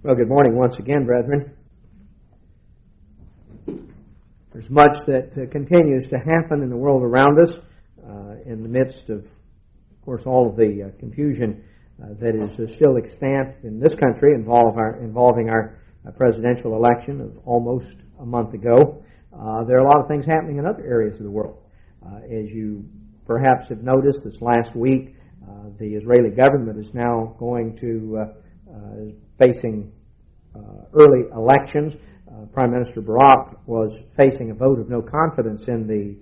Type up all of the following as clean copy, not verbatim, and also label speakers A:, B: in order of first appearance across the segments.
A: Well, good morning once again, brethren. There's much that continues to happen in the world around us in the midst of course, all of the confusion that is still extant in this country involving our presidential election of almost a month ago. There are a lot of things happening in other areas of the world. As you perhaps have noticed this last week, the Israeli government is now going to facing early elections. Prime Minister Barak was facing a vote of no confidence in the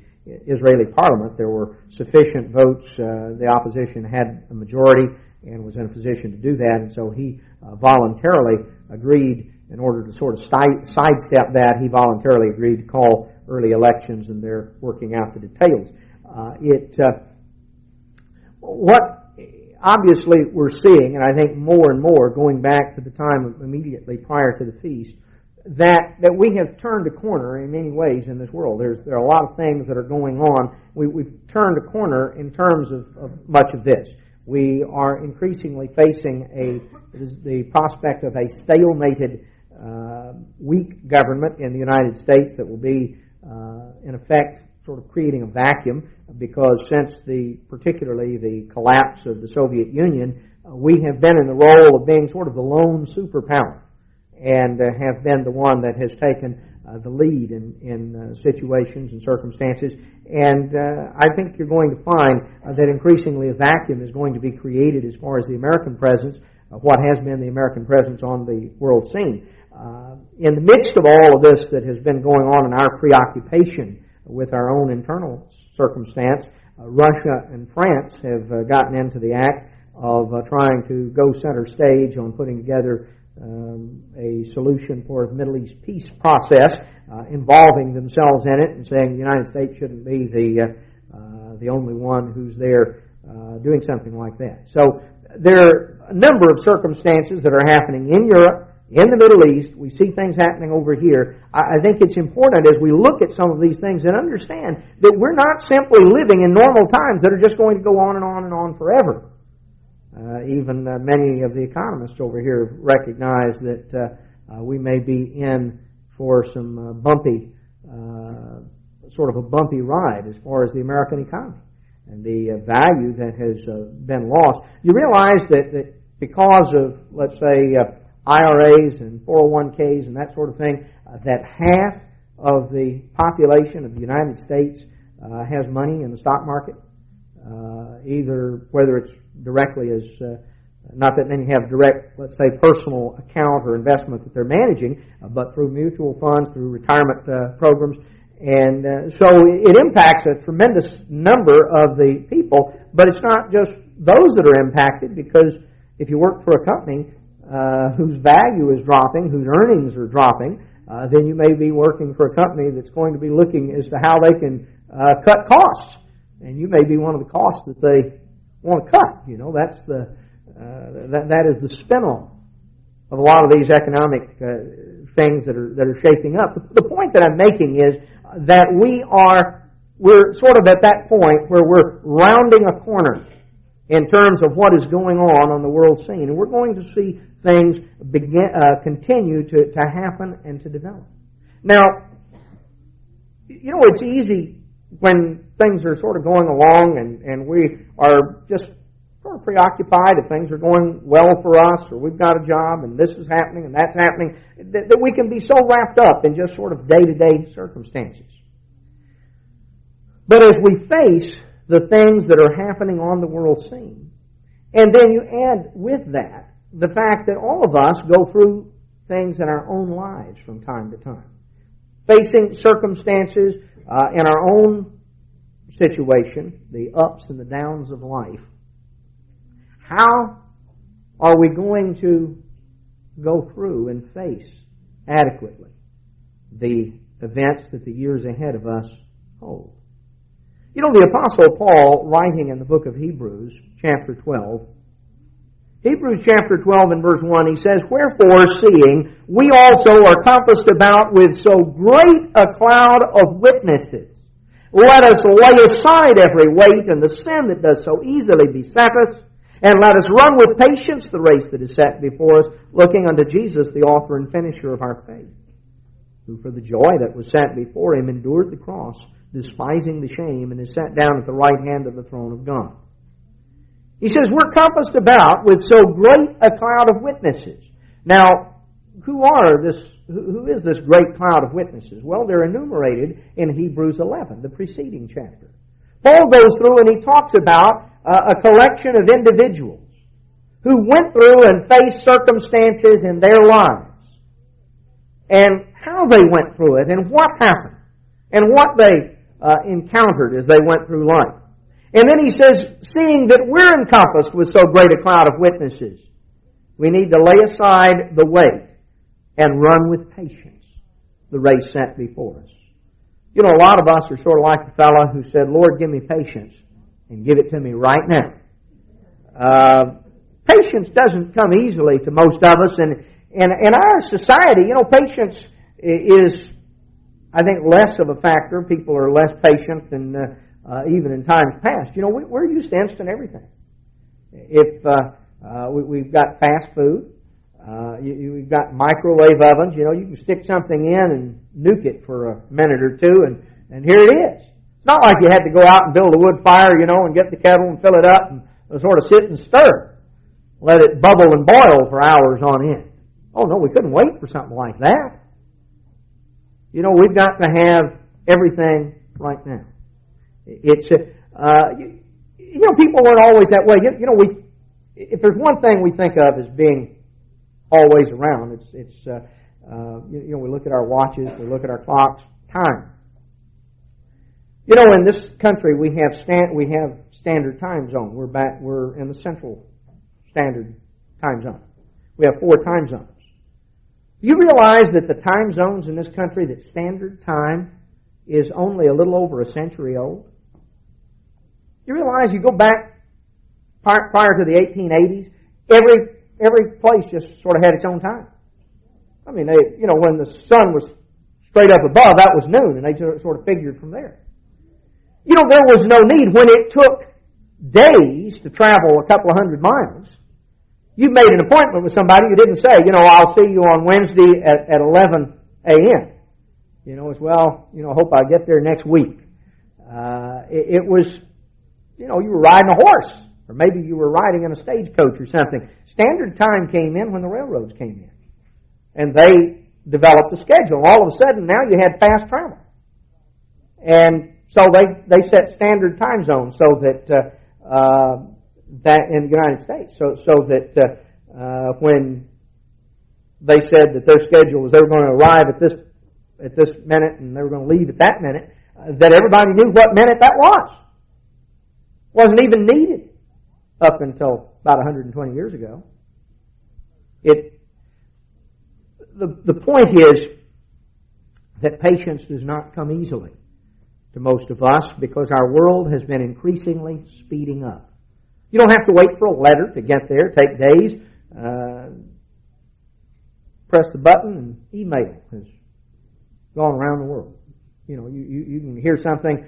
A: Israeli parliament. There were sufficient votes. The opposition had a majority and was in a position to do that, and so he voluntarily agreed, in order to sort of sidestep that, he voluntarily agreed to call early elections, and they're working out the details. What obviously we're seeing, and I think more and more going back to the time immediately prior to the feast, that we have turned a corner in many ways in this world. There are a lot of things that are going on. We've turned a corner in terms of much of this. We are increasingly facing the prospect of a stalemated, weak government in the United States that will be, in effect, sort of creating a vacuum, because since particularly the collapse of the Soviet Union, we have been in the role of being sort of the lone superpower, and have been the one that has taken the lead in situations and circumstances. And I think you're going to find that increasingly a vacuum is going to be created as far as the American presence, what has been the American presence on the world scene. In the midst of all of this that has been going on in our preoccupation with our own internal circumstance, Russia and France have gotten into the act of trying to go center stage on putting together a solution for the Middle East peace process, involving themselves in it and saying the United States shouldn't be the only one who's there doing something like that. So there are a number of circumstances that are happening in Europe, in the Middle East. We see things happening over here. I think it's important as we look at some of these things and understand that we're not simply living in normal times that are just going to go on and on and on forever. Even many of the economists over here recognize that we may be in for some sort of a bumpy ride as far as the American economy and the value that has been lost. You realize that because of, let's say, IRAs and 401ks and that sort of thing, that half of the population of the United States has money in the stock market, either whether it's directly as, not that many have direct, let's say, personal account or investment that they're managing, but through mutual funds, through retirement programs. And so it impacts a tremendous number of the people, but it's not just those that are impacted, because if you work for a company whose value is dropping, whose earnings are dropping, then you may be working for a company that's going to be looking as to how they can cut costs. And you may be one of the costs that they want to cut. You know, that's that is the spin-off of a lot of these economic things that are shaping up. The point that I'm making is that we're sort of at that point where we're rounding a corner in terms of what is going on the world scene, and we're going to see things continue to happen and to develop. Now, you know, it's easy when things are sort of going along and we are just sort of preoccupied if things are going well for us, or we've got a job and this is happening and that's happening, that we can be so wrapped up in just sort of day-to-day circumstances. But as we face the things that are happening on the world scene, and then you add with that the fact that all of us go through things in our own lives from time to time, facing circumstances in our own situation, the ups and the downs of life. How are we going to go through and face adequately the events that the years ahead of us hold? You know, the Apostle Paul, writing in the book of Hebrews, chapter 12, Hebrews chapter 12 and verse 1, he says, "Wherefore, seeing we also are compassed about with so great a cloud of witnesses, let us lay aside every weight and the sin that does so easily beset us, And let us run with patience the race that is set before us, looking unto Jesus, the author and finisher of our faith, who for the joy that was set before him endured the cross, despising the shame, and is set down at the right hand of the throne of God. He says, we're compassed about with so great a cloud of witnesses. Now, who is this great cloud of witnesses? Well, they're enumerated in Hebrews 11, the preceding chapter. Paul goes through and he talks about a collection of individuals who went through and faced circumstances in their lives, and how they went through it, and what happened, and what they encountered as they went through life. And then he says, seeing that we're encompassed with so great a cloud of witnesses, we need to lay aside the weight and run with patience the race set before us. You know, a lot of us are sort of like the fellow who said, Lord, give me patience and give it to me right now. Patience doesn't come easily to most of us, and in our society, you know, patience is, I think, less of a factor. People are less patient than even in times past. You know, we're used to instant everything. If we've got fast food, we've got microwave ovens. You know, you can stick something in and nuke it for a minute or two, and here it is. It's not like you had to go out and build a wood fire, you know, and get the kettle and fill it up and sort of sit and stir. Let it bubble and boil for hours on end. Oh, no, we couldn't wait for something like that. You know, we've got to have everything right now. It's, you know, people weren't always that way. You know, if there's one thing we think of as being always around, it's you know, we look at our watches, we look at our clocks, time. You know, in this country we have standard time zone. We're in the Central Standard Time Zone. We have 4 time zones. Do you realize that the time zones in this country, that standard time is only a little over a century old? You realize you go back prior to the 1880s, every place just sort of had its own time. I mean, you know, when the sun was straight up above, that was noon, and they sort of figured from there. You know, there was no need when it took days to travel a couple of hundred miles. You made an appointment with somebody, you didn't say, you know, I'll see you on Wednesday at 11 a.m. You know, as well, you know, I hope I get there next week. It was, you know, you were riding a horse, or maybe you were riding in a stagecoach or something. Standard time came in when the railroads came in. And they developed a schedule. All of a sudden, now you had fast travel. And so they set standard time zones so that that in the United States, so that when they said that their schedule was they were going to arrive at this minute and they were going to leave at that minute, that everybody knew what minute that was. It wasn't even needed up until about 120 years ago. The point is that patience does not come easily to most of us because our world has been increasingly speeding up. You don't have to wait for a letter to get there. Take days. Press the button and email has gone around the world. You know, you can hear something.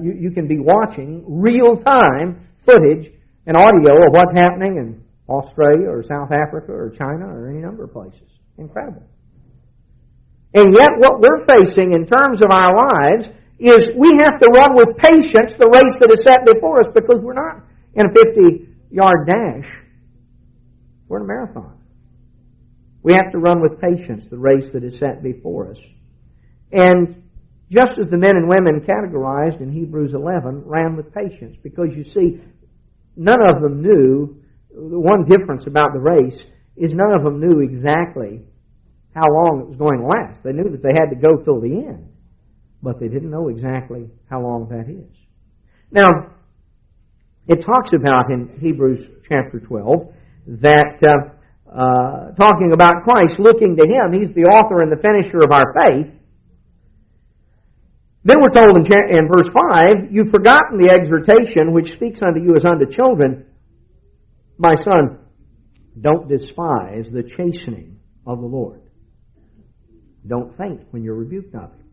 A: You can be watching real-time footage and audio of what's happening in Australia or South Africa or China or any number of places. Incredible. And yet what we're facing in terms of our lives is we have to run with patience the race that is set before us because we're not in a 50-yard dash. We're in a marathon. We have to run with patience the race that is set before us. And just as the men and women categorized in Hebrews 11 ran with patience, because you see, none of them knew, the one difference about the race is none of them knew exactly how long it was going to last. They knew that they had to go till the end, but they didn't know exactly how long that is. Now, it talks about in Hebrews chapter 12 that talking about Christ, looking to Him, He's the author and the finisher of our faith. Then we're told in verse 5, you've forgotten the exhortation which speaks unto you as unto children. My son, don't despise the chastening of the Lord. Don't faint when you're rebuked of Him.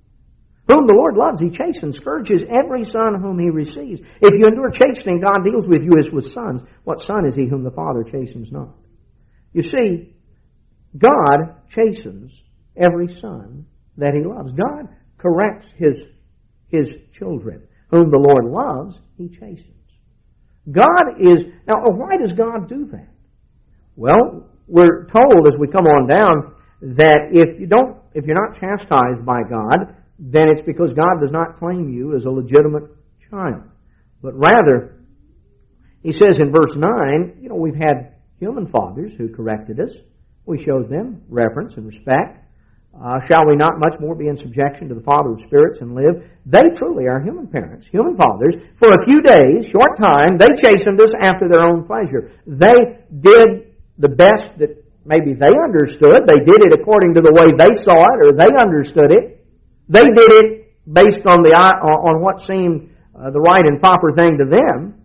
A: Whom the Lord loves, He chastens, scourges every son whom He receives. If you endure chastening, God deals with you as with sons. What son is he whom the Father chastens not? You see, God chastens every son that He loves. God corrects His children. Whom the Lord loves, He chastens. God is... Now, why does God do that? Well, we're told as we come on down that if you're not chastised by God, then it's because God does not claim you as a legitimate child. But rather, He says in verse 9, we've had human fathers who corrected us. We showed them reverence and respect. Shall we not much more be in subjection to the Father of spirits and live? They truly are human parents, human fathers. For a few days, short time, they chastened us after their own pleasure. They did the best that maybe they understood. They did it according to the way they saw it or they understood it. They did it based on what seemed the right and proper thing to them.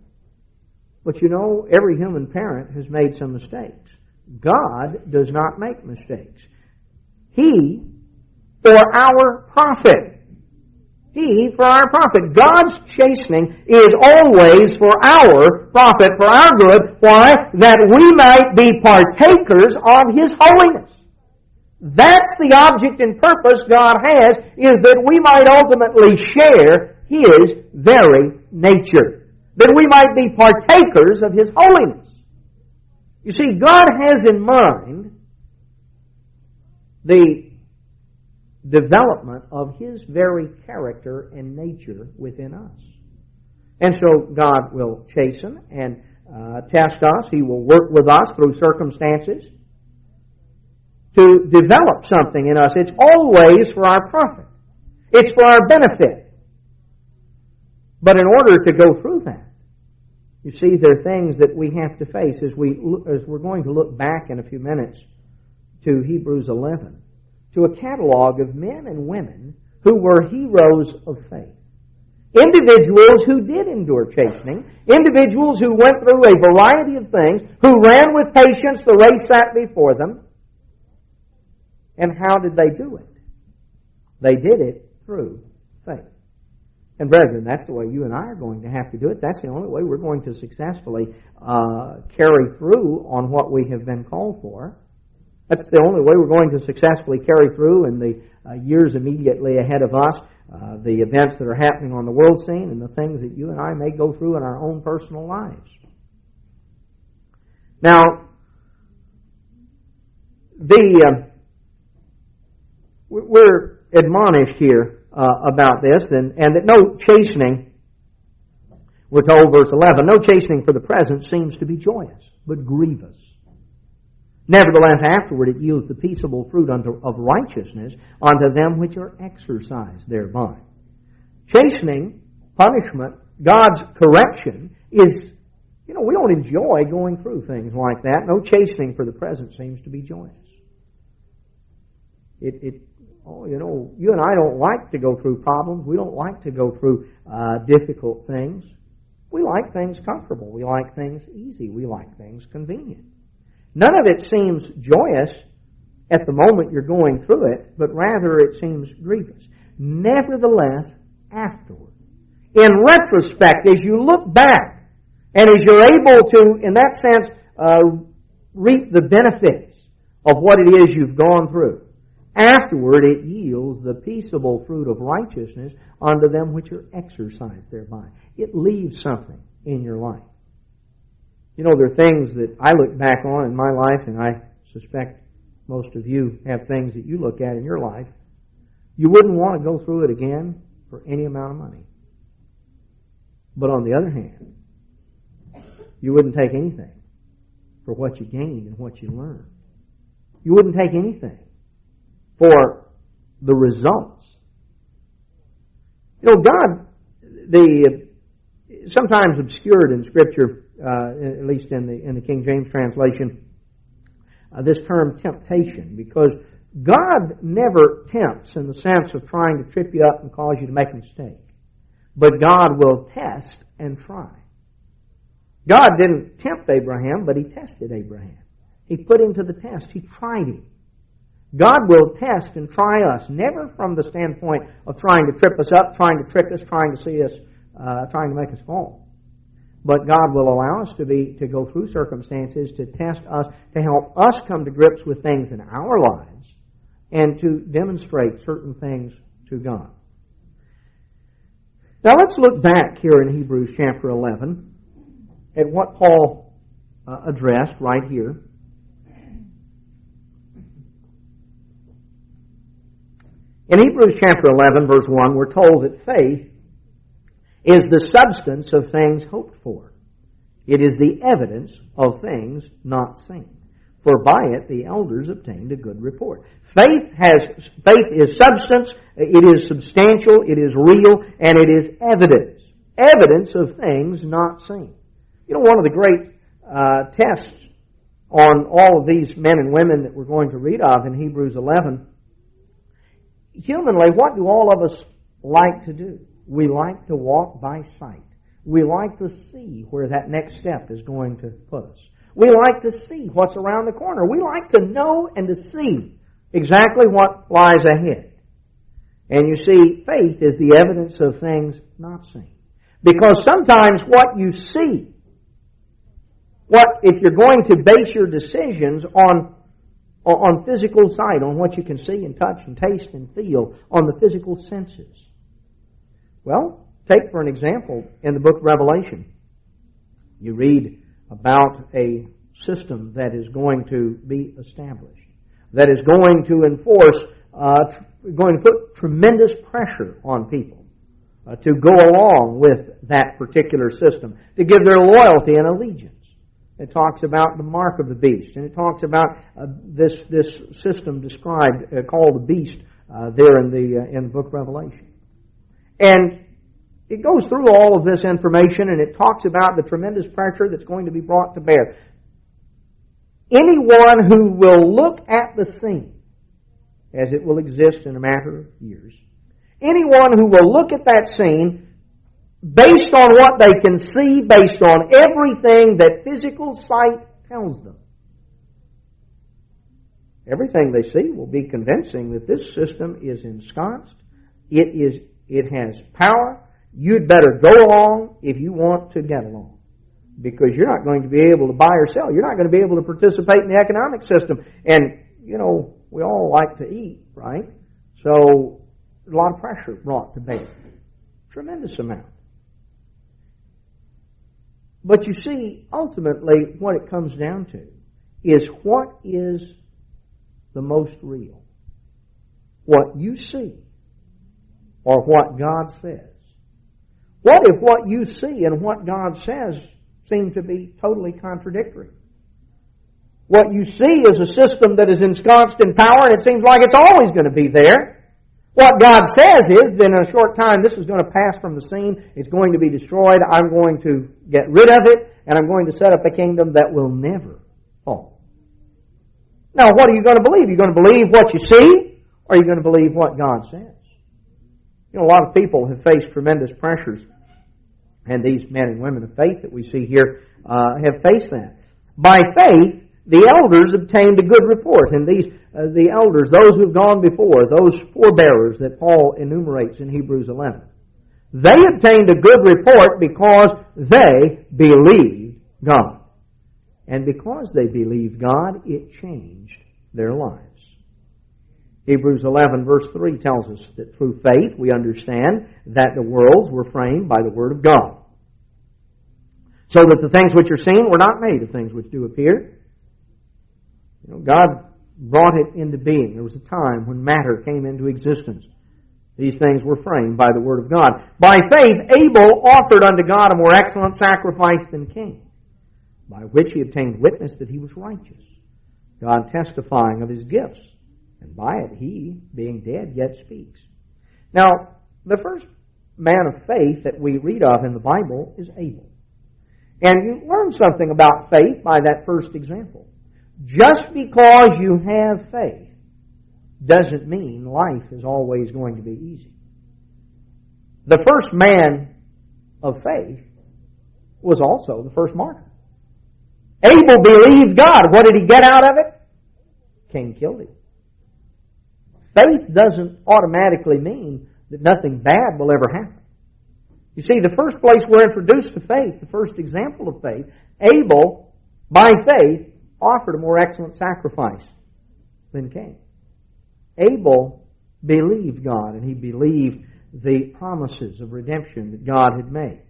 A: But every human parent has made some mistakes. God does not make mistakes. He, for our profit. He, for our profit. God's chastening is always for our profit, for our good. Why? That we might be partakers of His holiness. That's the object and purpose God has, is that we might ultimately share His very nature. That we might be partakers of His holiness. You see, God has in mind the development of His very character and nature within us. And so God will chasten and test us. He will work with us through circumstances to develop something in us. It's always for our profit. It's for our benefit. But in order to go through that, you see, there are things that we have to face as we're going to look back in a few minutes to Hebrews 11, to a catalog of men and women who were heroes of faith. Individuals who did endure chastening, individuals who went through a variety of things, who ran with patience the race set before them. And how did they do it? They did it through faith. And brethren, that's the way you and I are going to have to do it. That's the only way we're going to successfully carry through on what we have been called for. That's the only way we're going to successfully carry through in the years immediately ahead of us, the events that are happening on the world scene and the things that you and I may go through in our own personal lives. Now, we're admonished here about this, and that no chastening, we're told, verse 11, no chastening for the present seems to be joyous, but grievous. Nevertheless, afterward it yields the peaceable fruit of righteousness unto them which are exercised thereby. Chastening, punishment, God's correction is, we don't enjoy going through things like that. No chastening for the present seems to be joyous. You and I don't like to go through problems. We don't like to go through difficult things. We like things comfortable. We like things easy. We like things convenient. None of it seems joyous at the moment you're going through it, but rather it seems grievous. Nevertheless, afterward, in retrospect, as you look back, and as you're able to, in that sense, reap the benefits of what it is you've gone through, afterward it yields the peaceable fruit of righteousness unto them which are exercised thereby. It leaves something in your life. There are things that I look back on in my life, and I suspect most of you have things that you look at in your life. You wouldn't want to go through it again for any amount of money. But on the other hand, you wouldn't take anything for what you gained and what you learned. You wouldn't take anything for the results. God, sometimes obscured in Scripture, at least in the King James translation, this term temptation, because God never tempts in the sense of trying to trip you up and cause you to make a mistake. But God will test and try. God didn't tempt Abraham, but He tested Abraham. He put him to the test. He tried him. God will test and try us, never from the standpoint of trying to trip us up, trying to trick us, trying to see us, trying to make us fall. But God will allow us to go through circumstances to test us, to help us come to grips with things in our lives, and to demonstrate certain things to God. Now let's look back here in Hebrews chapter 11 at what Paul addressed right here. In Hebrews chapter 11, verse 1, we're told that faith is the substance of things hoped for. It is the evidence of things not seen. For by it the elders obtained a good report. Faith is substance, it is substantial, it is real, and it is evidence. Evidence of things not seen. You know, one of the great tests on all of these men and women that we're going to read of in Hebrews 11, humanly, what do all of us like to do? We like to walk by sight. We like to see where that next step is going to put us. We like to see what's around the corner. We like to know and to see exactly what lies ahead. And you see, faith is the evidence of things not seen. Because sometimes what you see, if you're going to base your decisions on physical sight, on what you can see and touch and taste and feel, on the physical senses. Well, take for an example, in the book of Revelation, you read about a system that is going to be established, that is going to enforce, going to put tremendous pressure on people to go along with that particular system, to give their loyalty and allegiance. It talks about the mark of the beast, and it talks about this system described, called the beast, there in the book of Revelation. And it goes through all of this information, and it talks about the tremendous pressure that's going to be brought to bear. Anyone who will look at the scene, as it will exist in a matter of years, anyone who will look at that scene based on what they can see, based on everything that physical sight tells them, everything they see will be convincing that this system is ensconced. It has power. You'd better go along if you want to get along, because you're not going to be able to buy or sell. You're not going to be able to participate in the economic system. And, you know, we all like to eat, right? So a lot of pressure brought to bear. Tremendous amount. But you see, ultimately, what it comes down to is what is the most real? What you see or what God says? What if what you see and what God says seem to be totally contradictory? What you see is a system that is ensconced in power, and it seems like it's always going to be there. What God says is, in a short time, this is going to pass from the scene. It's going to be destroyed. I'm going to get rid of it, and I'm going to set up a kingdom that will never fall. Now, what are you going to believe? Are you going to believe what you see, or are you going to believe what God says? You know, a lot of people have faced tremendous pressures, and these men and women of faith that we see here have faced that. By faith, the elders obtained a good report, and the elders, those who have gone before, those forebearers that Paul enumerates in Hebrews 11, they obtained a good report because they believed God. And because they believed God, it changed their lives. Hebrews 11 verse 3 tells us that through faith we understand that the worlds were framed by the Word of God, so that the things which are seen were not made of things which do appear. You know, God brought it into being. There was a time when matter came into existence. These things were framed by the Word of God. By faith, Abel offered unto God a more excellent sacrifice than Cain, by which he obtained witness that he was righteous, God testifying of his gifts, and by it he, being dead, yet speaks. Now, the first man of faith that we read of in the Bible is Abel. And you learn something about faith by that first example. Just because you have faith doesn't mean life is always going to be easy. The first man of faith was also the first martyr. Abel believed God. What did he get out of it? Cain killed him. Faith doesn't automatically mean that nothing bad will ever happen. You see, the first place we're introduced to faith, the first example of faith, Abel, by faith, offered a more excellent sacrifice than Cain. Abel believed God, and he believed the promises of redemption that God had made.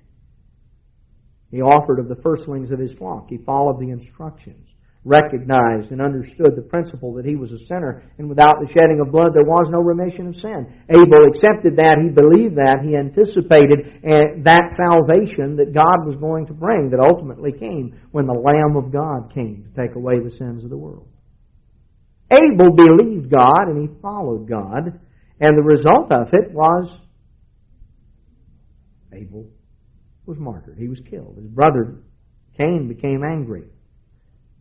A: He offered of the firstlings of his flock. He followed the instructions, recognized and understood the principle that he was a sinner, and without the shedding of blood there was no remission of sin. Abel accepted that, he believed that, he anticipated that salvation that God was going to bring, that ultimately came when the Lamb of God came to take away the sins of the world. Abel believed God and he followed God, and the result of it was Abel was martyred. He was killed. His brother Cain became angry.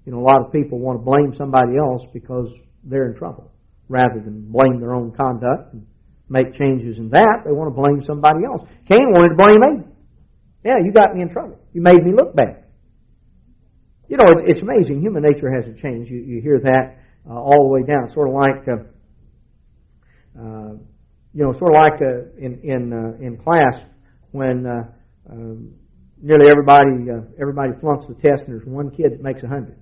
A: You know, a lot of people want to blame somebody else because they're in trouble. Rather than blame their own conduct and make changes in that, they want to blame somebody else. Cain wanted to blame Abel. Yeah, you got me in trouble. You made me look bad. You know, it's amazing. Human nature hasn't changed. You hear that all the way down. Sort of like, in class when nearly everybody flunks the test, and there's one kid that makes 100.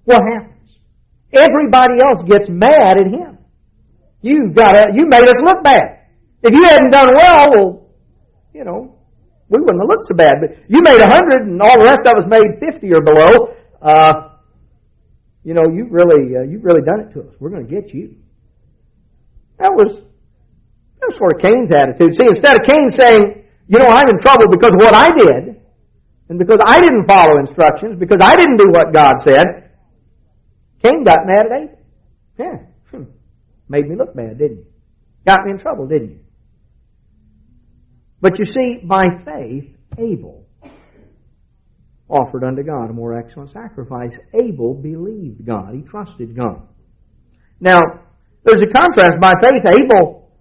A: What happens? Everybody else gets mad at him. You made us look bad. If you hadn't done well, you know, we wouldn't have looked so bad. But you made 100, and all the rest of us made 50 or below. You know, you've really done it to us. We're going to get you. That was sort of Cain's attitude. See, instead of Cain saying, you know, I'm in trouble because of what I did, and because I didn't follow instructions, because I didn't do what God said, Cain got mad at Abel. Yeah. Made me look bad, didn't you? Got me in trouble, didn't you? But you see, by faith, Abel offered unto God a more excellent sacrifice. Abel believed God. He trusted God. Now, there's a contrast. By faith, Abel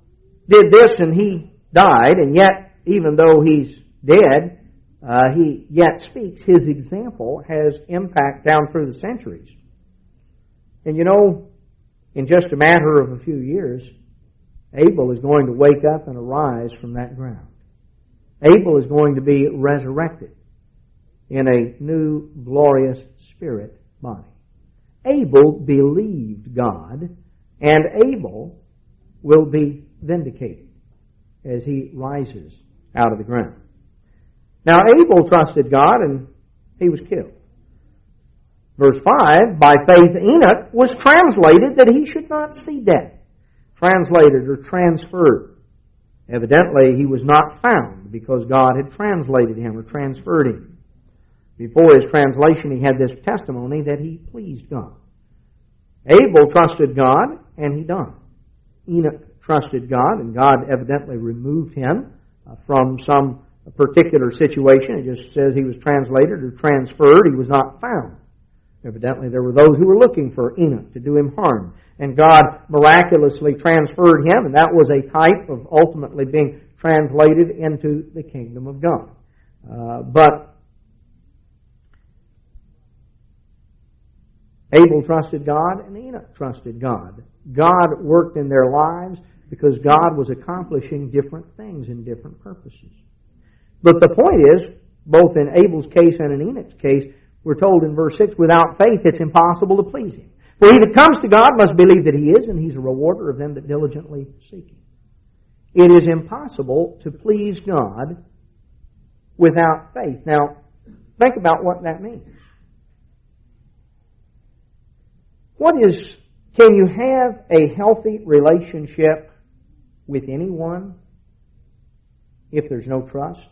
A: did this and he died, and yet, even though he's dead, he yet speaks. His example has impact down through the centuries. And you know, in just a matter of a few years, Abel is going to wake up and arise from that ground. Abel is going to be resurrected in a new glorious spirit body. Abel believed God, and Abel will be vindicated as he rises out of the ground. Now, Abel trusted God, and he was killed. Verse 5, by faith Enoch was translated that he should not see death. Translated or transferred. Evidently, he was not found because God had translated him or transferred him. Before his translation, he had this testimony that he pleased God. Abel trusted God, and he died. Enoch trusted God, and God evidently removed him from some particular situation. It just says he was translated or transferred. He was not found. Evidently, there were those who were looking for Enoch to do him harm. And God miraculously transferred him, and that was a type of ultimately being translated into the kingdom of God. But Abel trusted God, and Enoch trusted God. God worked in their lives because God was accomplishing different things in different purposes. But the point is, both in Abel's case and in Enoch's case, we're told in verse 6, without faith it's impossible to please Him. For he that comes to God must believe that He is, and He's a rewarder of them that diligently seek Him. It is impossible to please God without faith. Now, think about what that means. Can you have a healthy relationship with anyone if there's no trust?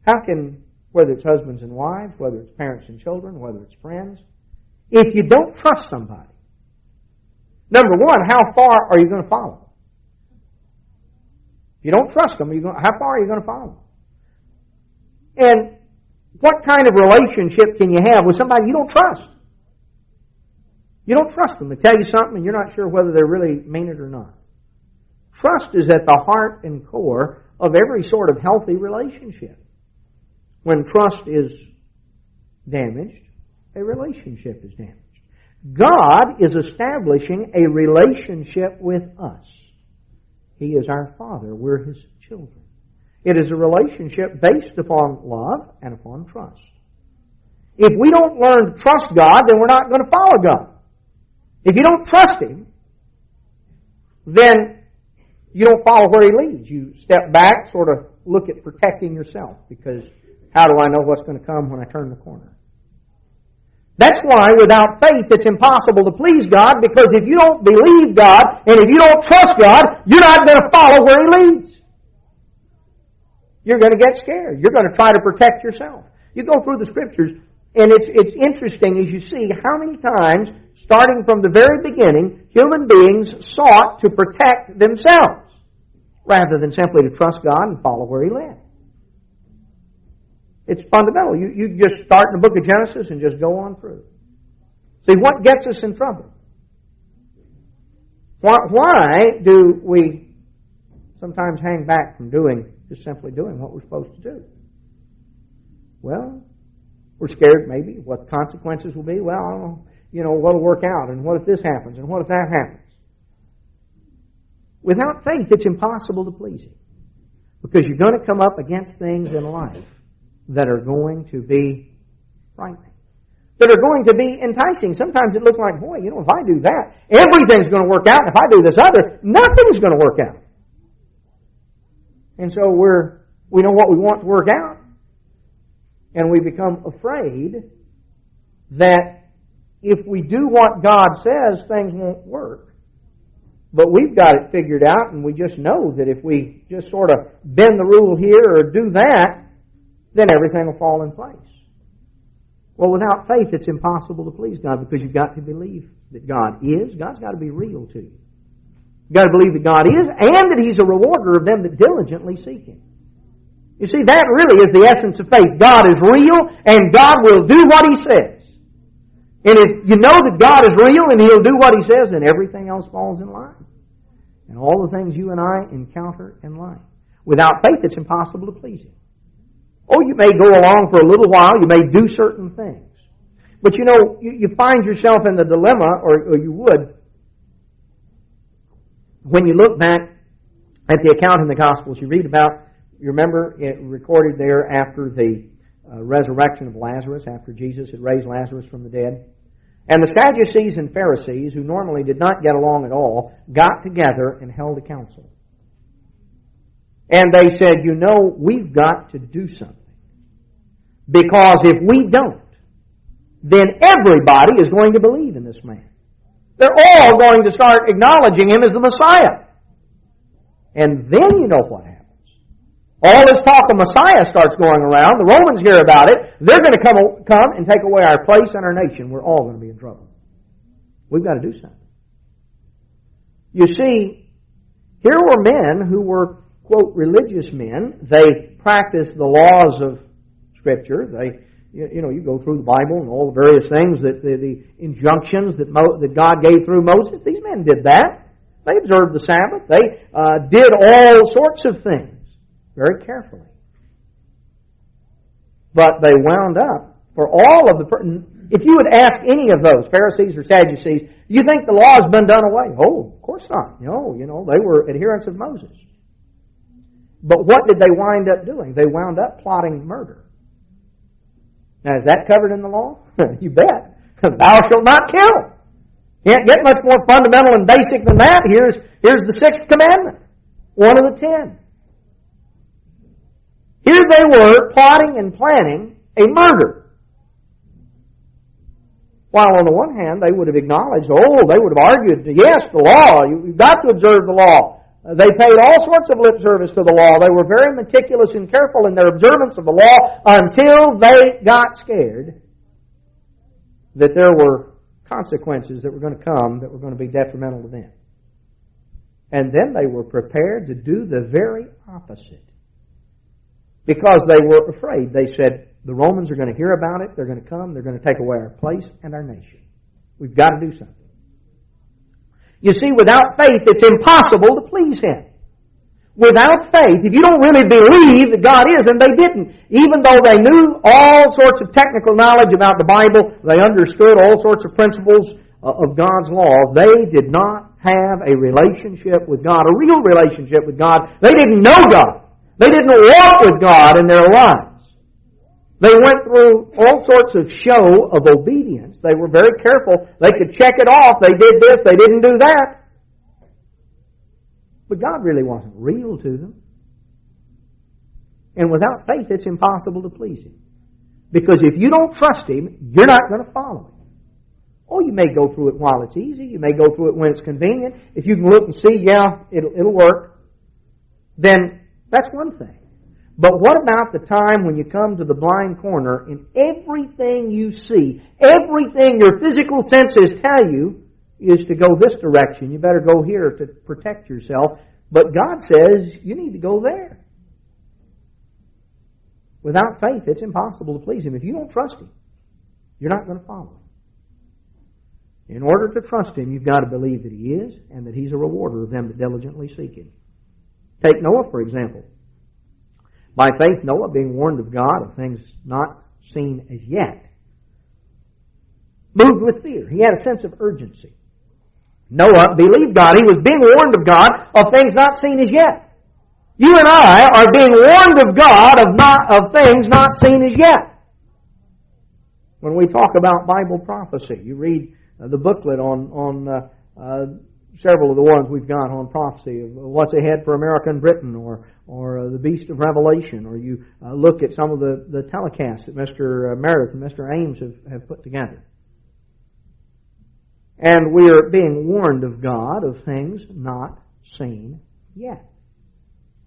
A: How can, whether it's husbands and wives, whether it's parents and children, whether it's friends, if you don't trust somebody, number one, how far are you going to follow? If you don't trust them, how far are you going to follow? And what kind of relationship can you have with somebody you don't trust? You don't trust them. They tell you something and you're not sure whether they really mean it or not. Trust is at the heart and core of every sort of healthy relationship. When trust is damaged, a relationship is damaged. God is establishing a relationship with us. He is our Father. We're His children. It is a relationship based upon love and upon trust. If we don't learn to trust God, then we're not going to follow God. If you don't trust Him, then you don't follow where He leads. You step back, sort of look at protecting yourself, because how do I know what's going to come when I turn the corner? That's why without faith it's impossible to please God, because if you don't believe God and if you don't trust God, you're not going to follow where He leads. You're going to get scared. You're going to try to protect yourself. You go through the Scriptures, and it's interesting as you see how many times, starting from the very beginning, human beings sought to protect themselves rather than simply to trust God and follow where He led. It's fundamental. You just start in the book of Genesis and just go on through. See, what gets us in trouble? Why do we sometimes hang back from just simply doing what we're supposed to do? Well, we're scared maybe what the consequences will be. Well, what'll work out, and what if this happens, and what if that happens? Without faith, it's impossible to please Him, because you're going to come up against things in life that are going to be frightening, that are going to be enticing. Sometimes it looks like, boy, if I do that, everything's going to work out. If I do this other, nothing's going to work out. And so we know what we want to work out, and we become afraid that if we do what God says, things won't work. But we've got it figured out, and we just know that if we just sort of bend the rule here or do that, then everything will fall in place. Well, without faith, it's impossible to please God, because you've got to believe that God is. God's got to be real to you. You've got to believe that God is, and that He's a rewarder of them that diligently seek Him. You see, that really is the essence of faith. God is real, and God will do what He says. And if you know that God is real and He'll do what He says, then everything else falls in line. And all the things you and I encounter in life. Without faith, it's impossible to please Him. Oh, you may go along for a little while. You may do certain things. But you find yourself in the dilemma, or you would, when you look back at the account in the Gospels, you read about, you remember it recorded there after the resurrection of Lazarus, after Jesus had raised Lazarus from the dead. And the Sadducees and Pharisees, who normally did not get along at all, got together and held a council. And they said, we've got to do something. Because if we don't, then everybody is going to believe in this man. They're all going to start acknowledging Him as the Messiah. And then you know what happens. All this talk of Messiah starts going around. The Romans hear about it. They're going to come and take away our place and our nation. We're all going to be in trouble. We've got to do something. You see, here were men who were, quote, religious men. They practiced the laws of Scripture. You go through the Bible and all the various things, that the injunctions that God gave through Moses. These men did that. They observed the Sabbath. They did all sorts of things very carefully. But they wound up, for all of if you would ask any of those, Pharisees or Sadducees, do you think the law has been done away? Oh, of course not. They were adherents of Moses. But what did they wind up doing? They wound up plotting murder. Now, is that covered in the law? You bet. Thou shalt not kill. Can't get much more fundamental and basic than that. Here's the 6th commandment. One of the 10. Here they were plotting and planning a murder. While on the one hand, they would have acknowledged, they would have argued, yes, the law, you've got to observe the law. They paid all sorts of lip service to the law. They were very meticulous and careful in their observance of the law until they got scared that there were consequences that were going to come that were going to be detrimental to them. And then they were prepared to do the very opposite. Because they were afraid. They said, the Romans are going to hear about it, they're going to come, they're going to take away our place and our nation. We've got to do something. You see, without faith, it's impossible to please Him. Without faith, if you don't really believe that God is, and they didn't, even though they knew all sorts of technical knowledge about the Bible, they understood all sorts of principles of God's law, they did not have a relationship with God, a real relationship with God. They didn't know God. They didn't walk with God in their lives. They went through all sorts of show of obedience. They were very careful. They could check it off. They did this, they didn't do that. But God really wasn't real to them. And without faith, it's impossible to please Him. Because if you don't trust Him, you're not going to follow Him. Oh, you may go through it while it's easy. You may go through it when it's convenient. If you can look and see, yeah, it'll work, then that's one thing. But what about the time when you come to the blind corner and everything you see, everything your physical senses tell you is to go this direction. You better go here to protect yourself. But God says you need to go there. Without faith, it's impossible to please Him. If you don't trust Him, you're not going to follow Him. In order to trust Him, you've got to believe that He is and that He's a rewarder of them that diligently seek Him. Take Noah, for example. By faith, Noah, being warned of God of things not seen as yet, moved with fear. He had a sense of urgency. Noah believed God. He was being warned of God of things not seen as yet. You and I are being warned of God of things not seen as yet. When we talk about Bible prophecy, you read the booklet on several of the ones we've got on prophecy of what's ahead for America and Britain, or the Beast of Revelation, or you look at some of the telecasts that Mr. Meredith and Mr. Ames have put together. And we are being warned of God of things not seen yet.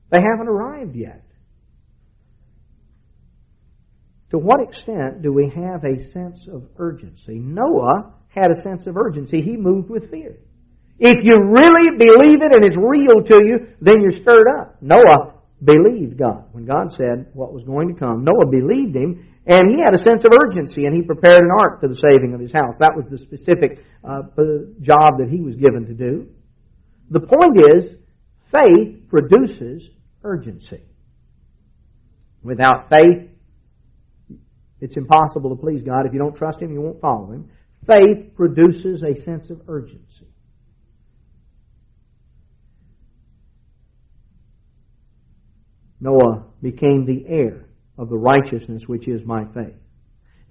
A: They haven't arrived yet. To what extent do we have a sense of urgency? Noah had a sense of urgency. He moved with fear. If you really believe it and it's real to you, then you're stirred up. Noah believed God. When God said what was going to come, Noah believed Him, and he had a sense of urgency, and he prepared an ark for the saving of his house. That was the specific job that he was given to do. The point is, faith produces urgency. Without faith, it's impossible to please God. If you don't trust Him, you won't follow Him. Faith produces a sense of urgency. Noah became the heir of the righteousness which is by faith.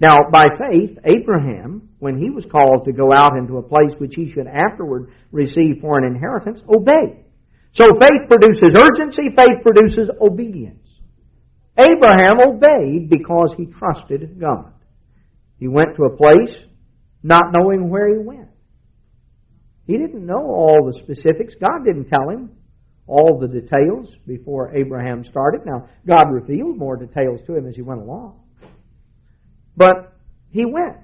A: Now, by faith, Abraham, when he was called to go out into a place which he should afterward receive for an inheritance, obeyed. So faith produces urgency, faith produces obedience. Abraham obeyed because he trusted God. He went to a place not knowing where he went. He didn't know all the specifics. God didn't tell him all the details before Abraham started. Now, God revealed more details to him as he went along. But he went,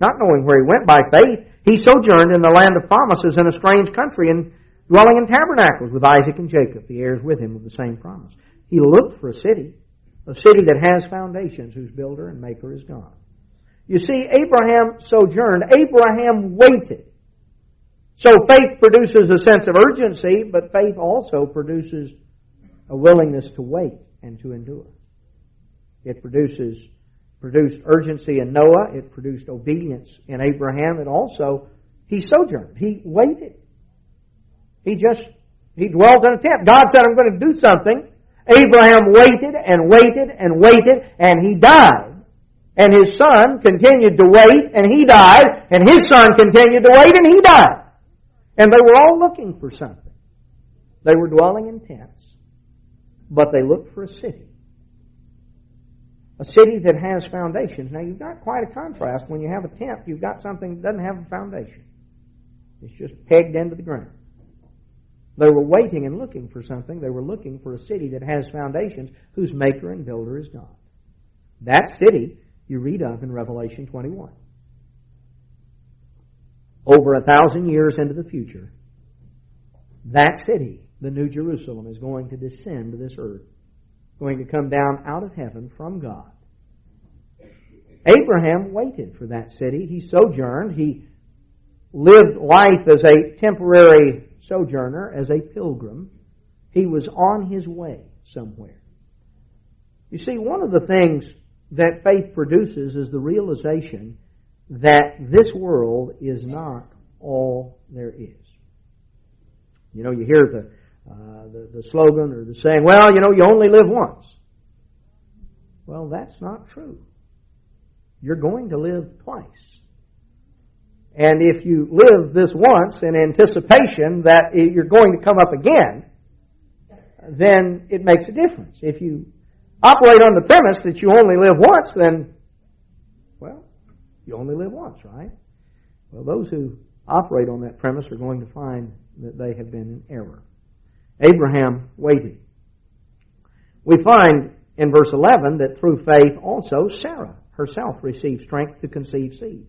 A: not knowing where he went. By faith, he sojourned in the land of promises in a strange country, and dwelling in tabernacles with Isaac and Jacob, the heirs with him of the same promise. He looked for a city that has foundations, whose builder and maker is God. You see, Abraham sojourned. Abraham waited. So faith produces a sense of urgency, but faith also produces a willingness to wait and to endure. It produced urgency in Noah. It produced obedience in Abraham. And also, he sojourned. He waited. He dwelt in a tent. God said, I'm going to do something. Abraham waited and waited and waited, and he died. And his son continued to wait, and he died. And his son continued to wait, and he died. And they were all looking for something. They were dwelling in tents, but they looked for a city. A city that has foundations. Now, you've got quite a contrast. When you have a tent, you've got something that doesn't have a foundation. It's just pegged into the ground. They were waiting and looking for something. They were looking for a city that has foundations, whose maker and builder is God. That city you read of in Revelation 21. Over 1,000 years into the future, that city, the New Jerusalem, is going to descend to this earth, going to come down out of heaven from God. Abraham waited for that city. He sojourned. He lived life as a temporary sojourner, as a pilgrim. He was on his way somewhere. You see, one of the things that faith produces is the realization that this world is not all there is. You know, you hear the slogan or the saying, well, you know, you only live once. Well, that's not true. You're going to live twice. And if you live this once in anticipation that you're going to come up again, then it makes a difference. If you operate on the premise that you only live once, then, well, you only live once, right? Well, those who operate on that premise are going to find that they have been in error. Abraham waited. We find in verse 11 that through faith also Sarah herself received strength to conceive seed.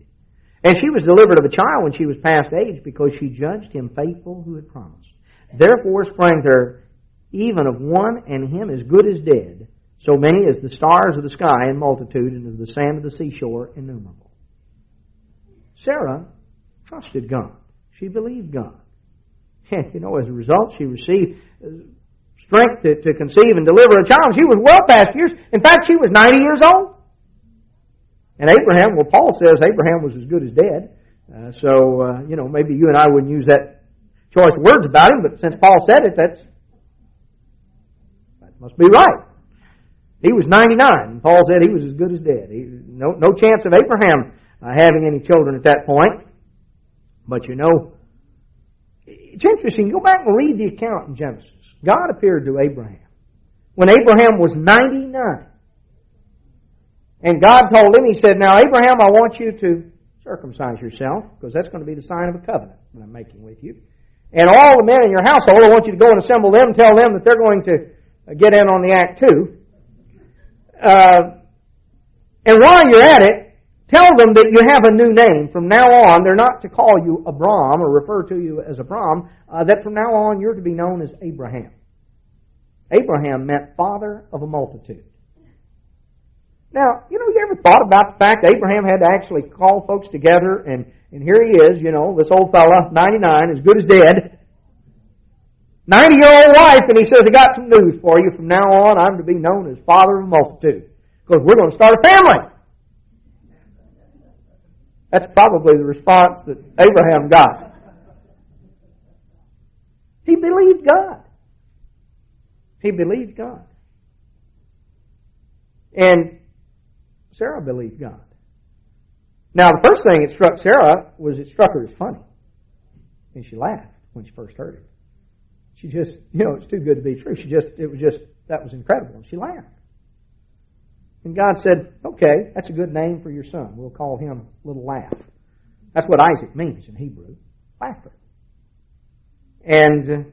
A: And she was delivered of a child when she was past age, because she judged him faithful who had promised. Therefore sprang there even of one, and him as good as dead, so many as the stars of the sky in multitude, and as the sand of the seashore innumerable. Sarah trusted God. She believed God. And, you know, as a result, she received strength to conceive and deliver a child. She was well past years. In fact, she was 90 years old. And Abraham, well, Paul says Abraham was as good as dead. You know, maybe you and I wouldn't use that choice of words about him, but since Paul said it, that must be right. He was 99, and Paul said he was as good as dead. No chance of Abraham having any children at that point. But you know, it's interesting. Go back and read the account in Genesis. God appeared to Abraham when Abraham was 99. And God told him, He said, now, Abraham, I want you to circumcise yourself, because that's going to be the sign of a covenant that I'm making with you. And all the men in your household, I want you to go and assemble them, tell them that they're going to get in on the act too. And while you're at it, tell them that you have a new name. From now on, they're not to call you Abram or refer to you as Abram, that from now on you're to be known as Abraham. Abraham meant father of a multitude. Now, you know, you ever thought about the fact Abraham had to actually call folks together, and here he is, you know, this old fella, 99, as good as dead, 90-year-old wife, and he says, I got some news for you. From now on, I'm to be known as father of a multitude, because we're going to start a family. That's probably the response that Abraham got. He believed God. He believed God. And Sarah believed God. Now, the first thing it struck Sarah was it struck her as funny. And she laughed when she first heard it. She just, you know, it's too good to be true. That was incredible. And she laughed. And God said, okay, that's a good name for your son. We'll call him Little Laugh. That's what Isaac means in Hebrew. Laughter. And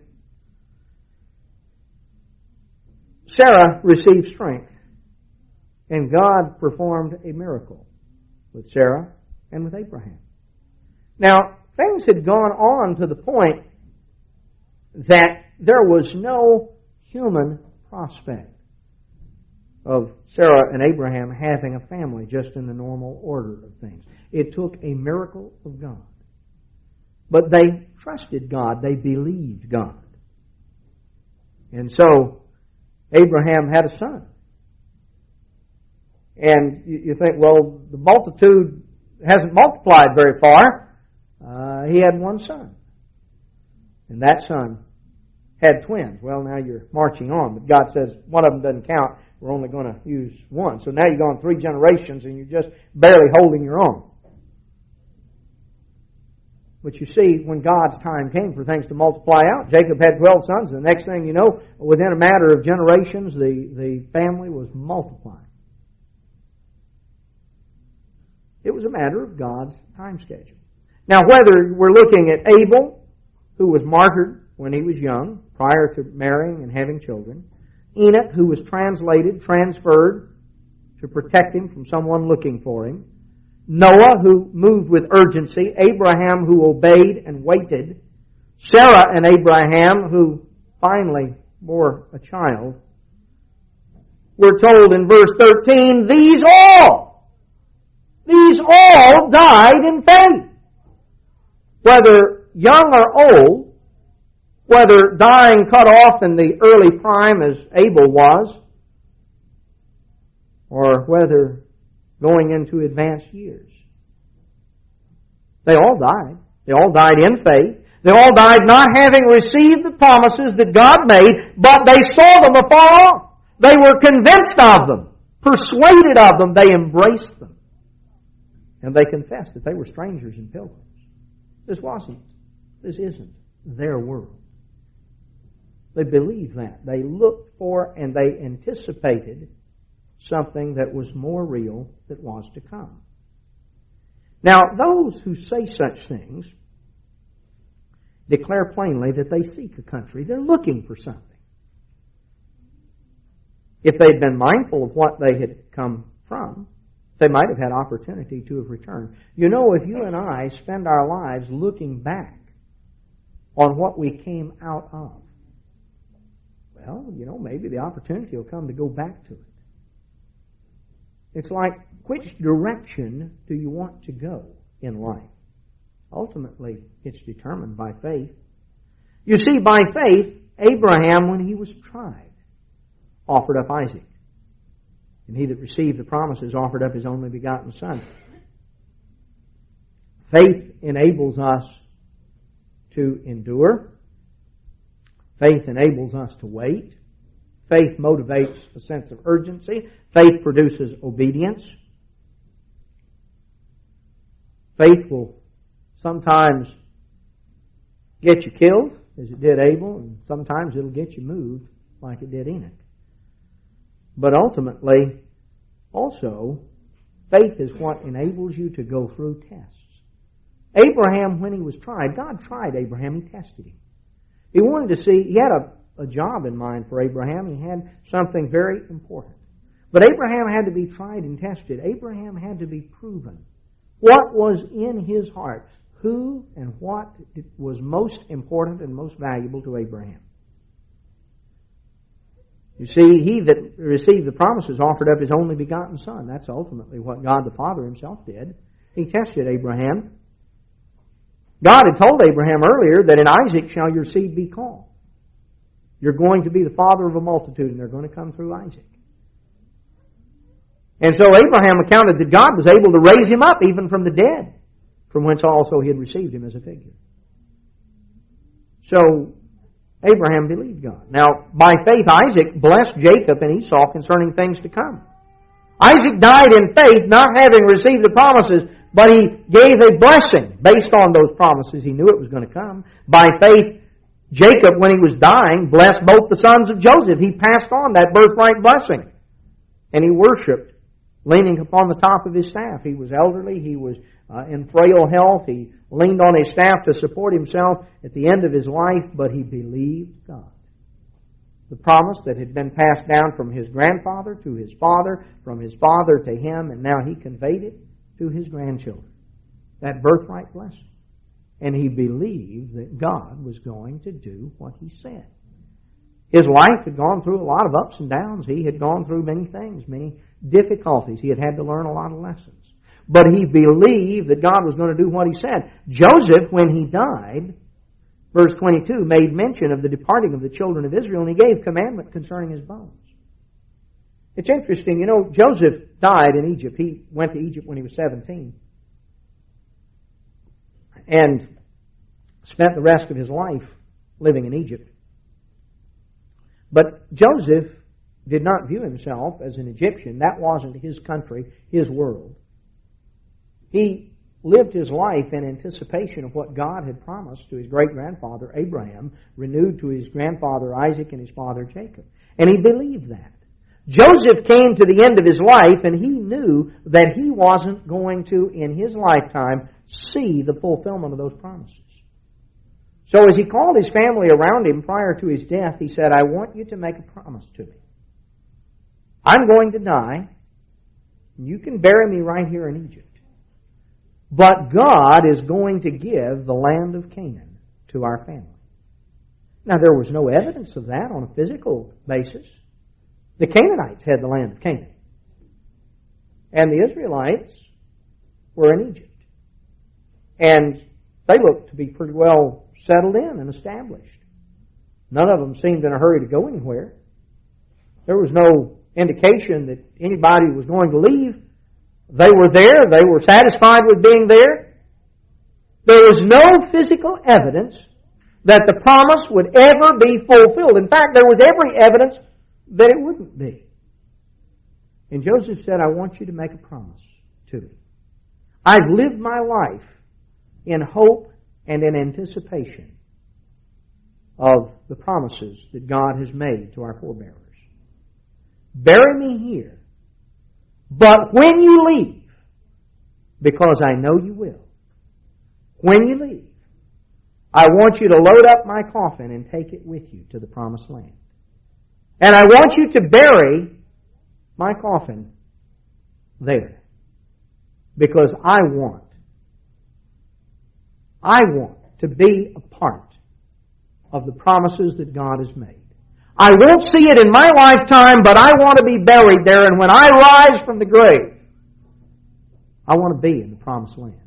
A: Sarah received strength. And God performed a miracle with Sarah and with Abraham. Now, things had gone on to the point that there was no human prospect of Sarah and Abraham having a family just in the normal order of things. It took a miracle of God. But they trusted God. They believed God. And so, Abraham had a son. And you think, well, the multitude hasn't multiplied very far. He had one son. And that son had twins. Well, now you're marching on. But God says one of them doesn't count. We're only going to use one. So now you've gone 3 generations and you're just barely holding your own. But you see, when God's time came for things to multiply out, Jacob had 12 sons. And the next thing you know, within a matter of generations, the family was multiplying. It was a matter of God's time schedule. Now, whether we're looking at Abel, who was martyred when he was young, prior to marrying and having children, Enoch, who was transferred to protect him from someone looking for him, Noah, who moved with urgency, Abraham, who obeyed and waited, Sarah and Abraham, who finally bore a child, we're told in verse 13, these all died in faith. Whether young or old, whether dying cut off in the early prime as Abel was, or whether going into advanced years. They all died They all died in faith. They all died not having received the promises that God made, but they saw them afar off. They were convinced of them, persuaded of them. They embraced them. And they confessed that they were strangers and pilgrims. This isn't their world. They believed that. They looked for and they anticipated something that was more real that was to come. Now, those who say such things declare plainly that they seek a country. They're looking for something. If they'd been mindful of what they had come from, they might have had opportunity to have returned. You know, if you and I spend our lives looking back on what we came out of, well, you know, maybe the opportunity will come to go back to it. It's like, which direction do you want to go in life? Ultimately, it's determined by faith. You see, by faith, Abraham, when he was tried, offered up Isaac. And he that received the promises offered up his only begotten son. Faith enables us to endure. Faith enables us to wait. Faith motivates a sense of urgency. Faith produces obedience. Faith will sometimes get you killed, as it did Abel, and sometimes it'll get you moved, like it did Enoch. But ultimately, also, faith is what enables you to go through tests. Abraham, when he was tried, God tried Abraham. He tested him. He wanted to see, he had a job in mind for Abraham. He had something very important. But Abraham had to be tried and tested. Abraham had to be proven. What was in his heart? Who and what was most important and most valuable to Abraham? You see, he that received the promises offered up his only begotten son. That's ultimately what God the Father himself did. He tested Abraham. God had told Abraham earlier that in Isaac shall your seed be called. You're going to be the father of a multitude, and they're going to come through Isaac. And so Abraham accounted that God was able to raise him up even from the dead, from whence also he had received him as a figure. So Abraham believed God. Now, by faith, Isaac blessed Jacob and Esau concerning things to come. Isaac died in faith, not having received the promises, but he gave a blessing based on those promises. He knew it was going to come. By faith, Jacob, when he was dying, blessed both the sons of Joseph. He passed on that birthright blessing. And he worshipped, leaning upon the top of his staff. He was elderly. He was in frail health. He leaned on his staff to support himself at the end of his life, but he believed God. The promise that had been passed down from his grandfather to his father, from his father to him, and now he conveyed it to his grandchildren. That birthright blessing. And he believed that God was going to do what he said. His life had gone through a lot of ups and downs. He had gone through many things, many difficulties. He had had to learn a lot of lessons. But he believed that God was going to do what he said. Joseph, when he died, verse 22, made mention of the departing of the children of Israel, and he gave commandment concerning his bones. It's interesting, you know, Joseph died in Egypt. He went to Egypt when he was 17. And spent the rest of his life living in Egypt. But Joseph did not view himself as an Egyptian. That wasn't his country, his world. He lived his life in anticipation of what God had promised to his great-grandfather Abraham, renewed to his grandfather Isaac and his father Jacob. And he believed that. Joseph came to the end of his life, and he knew that he wasn't going to, in his lifetime, see the fulfillment of those promises. So as he called his family around him prior to his death, he said, I want you to make a promise to me. I'm going to die. You can bury me right here in Egypt. But God is going to give the land of Canaan to our family. Now, there was no evidence of that on a physical basis. The Canaanites had the land of Canaan. And the Israelites were in Egypt. And they looked to be pretty well settled in and established. None of them seemed in a hurry to go anywhere. There was no indication that anybody was going to leave. They were there. They were satisfied with being there. There was no physical evidence that the promise would ever be fulfilled. In fact, there was every evidence that it wouldn't be. And Joseph said, I want you to make a promise to me. I've lived my life in hope and in anticipation of the promises that God has made to our forebearers. Bury me here, but when you leave, because I know you will, when you leave, I want you to load up my coffin and take it with you to the promised land. And I want you to bury my coffin there. Because I want to be a part of the promises that God has made. I won't see it in my lifetime, but I want to be buried there. And when I rise from the grave, I want to be in the promised land.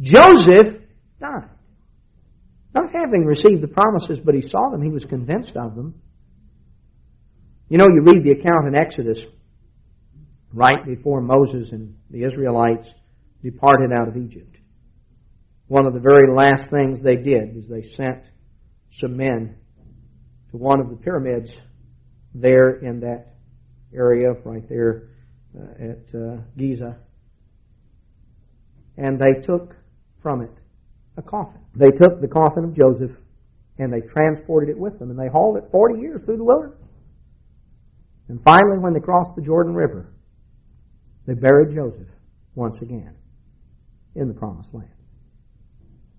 A: Joseph died. Not having received the promises, but he saw them. He was convinced of them. You know, you read the account in Exodus right before Moses and the Israelites departed out of Egypt. One of the very last things they did was they sent some men to one of the pyramids there in that area, right there at Giza. And they took from it a coffin. They took the coffin of Joseph and they transported it with them, and they hauled it 40 years through the wilderness. And finally, when they crossed the Jordan River, they buried Joseph once again in the promised land.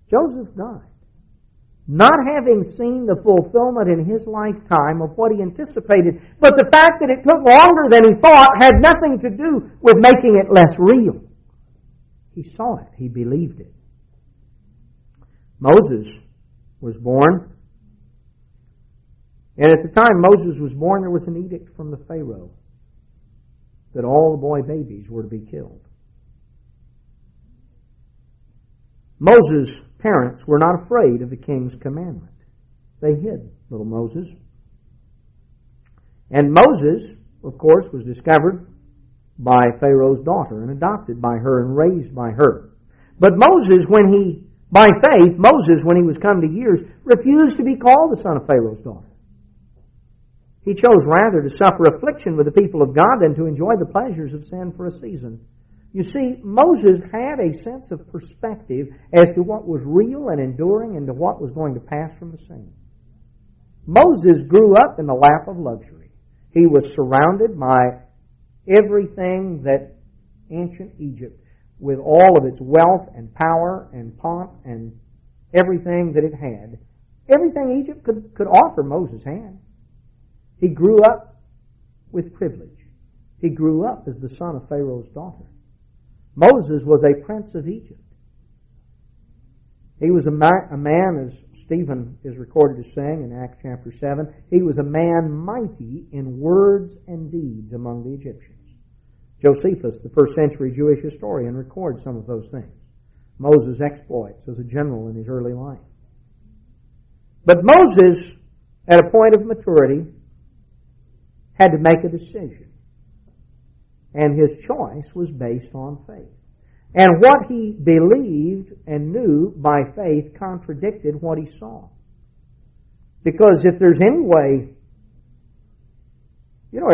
A: Joseph died, not having seen the fulfillment in his lifetime of what he anticipated, but the fact that it took longer than he thought had nothing to do with making it less real. He saw it. He believed it. Moses was born. And at the time Moses was born, there was an edict from the Pharaoh that all the boy babies were to be killed. Moses' parents were not afraid of the king's commandment. They hid little Moses. And Moses, of course, was discovered by Pharaoh's daughter and adopted by her and raised by her. But Moses, when he was come to years, refused to be called the son of Pharaoh's daughter. He chose rather to suffer affliction with the people of God than to enjoy the pleasures of sin for a season. You see, Moses had a sense of perspective as to what was real and enduring and to what was going to pass from the scene. Moses grew up in the lap of luxury. He was surrounded by everything that ancient Egypt, with all of its wealth and power and pomp and everything that it had, everything Egypt could offer, Moses had. He grew up with privilege. He grew up as the son of Pharaoh's daughter. Moses was a prince of Egypt. He was a man, as Stephen is recorded as saying in Acts chapter 7, he was a man mighty in words and deeds among the Egyptians. Josephus, the first century Jewish historian, records some of those things. Moses' exploits as a general in his early life. But Moses, at a point of maturity, had to make a decision. And his choice was based on faith. And what he believed and knew by faith contradicted what he saw. Because if there's any way,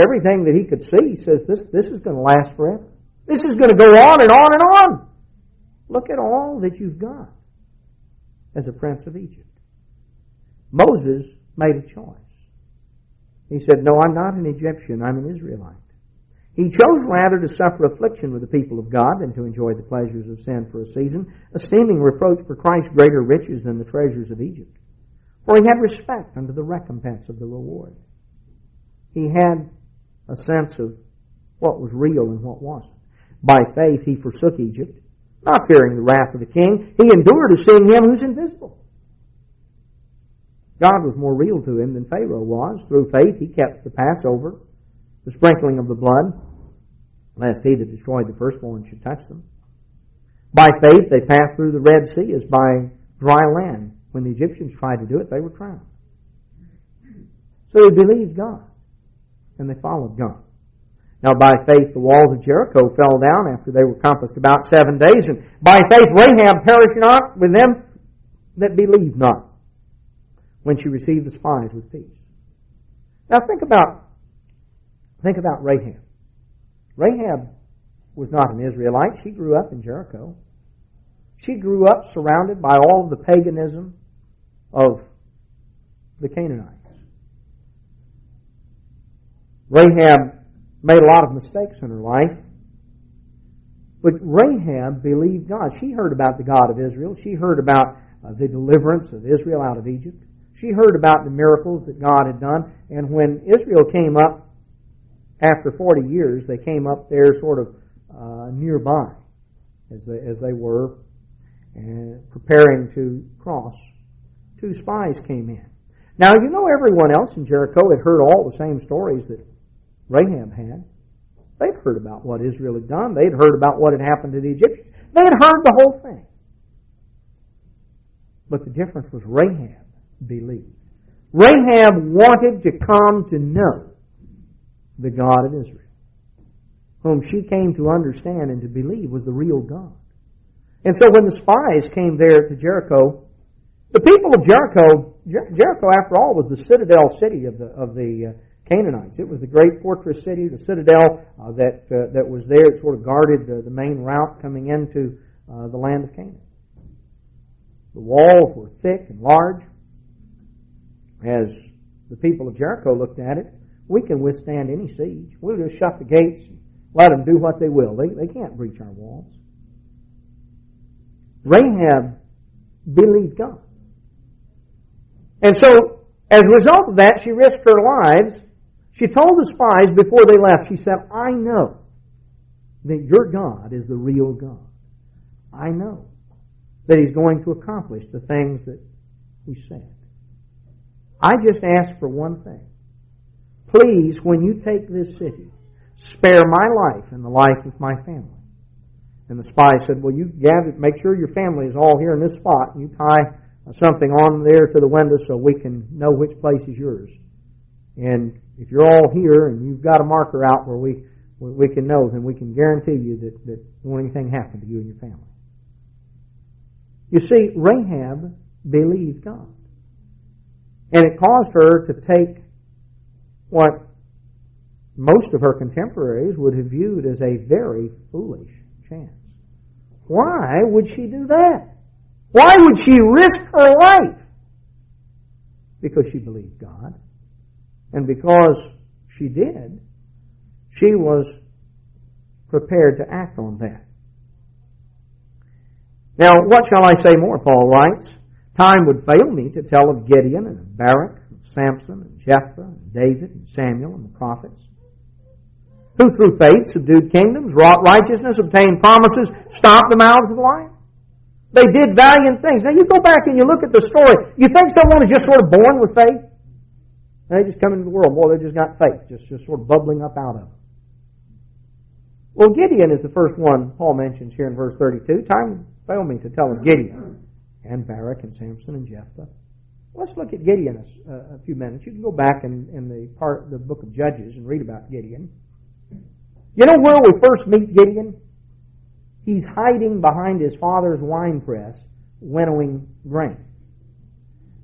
A: everything that he could see says this is going to last forever. This is going to go on and on and on. Look at all that you've got as a prince of Egypt. Moses made a choice. He said, no, I'm not an Egyptian, I'm an Israelite. He chose rather to suffer affliction with the people of God than to enjoy the pleasures of sin for a season, esteeming reproach for Christ greater riches than the treasures of Egypt. For he had respect unto the recompense of the reward. He had a sense of what was real and what wasn't. By faith he forsook Egypt, not fearing the wrath of the king. He endured as seeing him who's invisible. God was more real to him than Pharaoh was. Through faith he kept the Passover, the sprinkling of the blood, lest he that destroyed the firstborn should touch them. By faith they passed through the Red Sea as by dry land. When the Egyptians tried to do it, they were drowned. So they believed God, and they followed God. Now by faith the walls of Jericho fell down after they were compassed about 7 days, and by faith Rahab perished not with them that believed not, when she received the spies with peace. Now think about Rahab. Rahab was not an Israelite. She grew up in Jericho. She grew up surrounded by all of the paganism of the Canaanites. Rahab made a lot of mistakes in her life, but Rahab believed God. She heard about the God of Israel. She heard about the deliverance of Israel out of Egypt. She heard about the miracles that God had done. And when Israel came up after 40 years, they came up there sort of nearby as they were preparing to cross. 2 spies came in. Now, everyone else in Jericho had heard all the same stories that Rahab had. They'd heard about what Israel had done. They'd heard about what had happened to the Egyptians. They had heard the whole thing. But the difference was Rahab believed. Rahab wanted to come to know the God of Israel, whom she came to understand and to believe was the real God. And so when the spies came there to Jericho, the people of Jericho after all was the citadel city of the Canaanites. It was the great fortress city, the citadel that was there. It sort of guarded the main route coming into the land of Canaan. The walls were thick and large. As the people of Jericho looked at it, we can withstand any siege. We'll just shut the gates and let them do what they will. They can't breach our walls. Rahab believed God. And so, as a result of that, she risked her lives. She told the spies before they left, she said, I know that your God is the real God. I know that He's going to accomplish the things that He said. I just ask for one thing. Please, when you take this city, spare my life and the life of my family. And the spy said, well, you gather, make sure your family is all here in this spot, and you tie something on there to the window so we can know which place is yours. And if you're all here and you've got a marker out where we can know, then we can guarantee you that won't anything happen to you and your family. You see, Rahab believed God. And it caused her to take what most of her contemporaries would have viewed as a very foolish chance. Why would she do that? Why would she risk her life? Because she believed God. And because she did, she was prepared to act on that. Now, what shall I say more, Paul writes? Time would fail me to tell of Gideon and of Barak, and Samson and Jephthah and David and Samuel and the prophets, who through faith subdued kingdoms, wrought righteousness, obtained promises, stopped the mouths of the lion. They did valiant things. Now you go back and you look at the story. You think someone is just sort of born with faith? They just come into the world. Boy, they just got faith, just sort of bubbling up out of them. Well, Gideon is the first one Paul mentions here in verse 32. Time failed me to tell of Gideon and Barak and Samson and Jephthah. Let's look at Gideon a few minutes. You can go back in the book of Judges and read about Gideon. You know where we first meet Gideon? He's hiding behind his father's winepress, winnowing grain.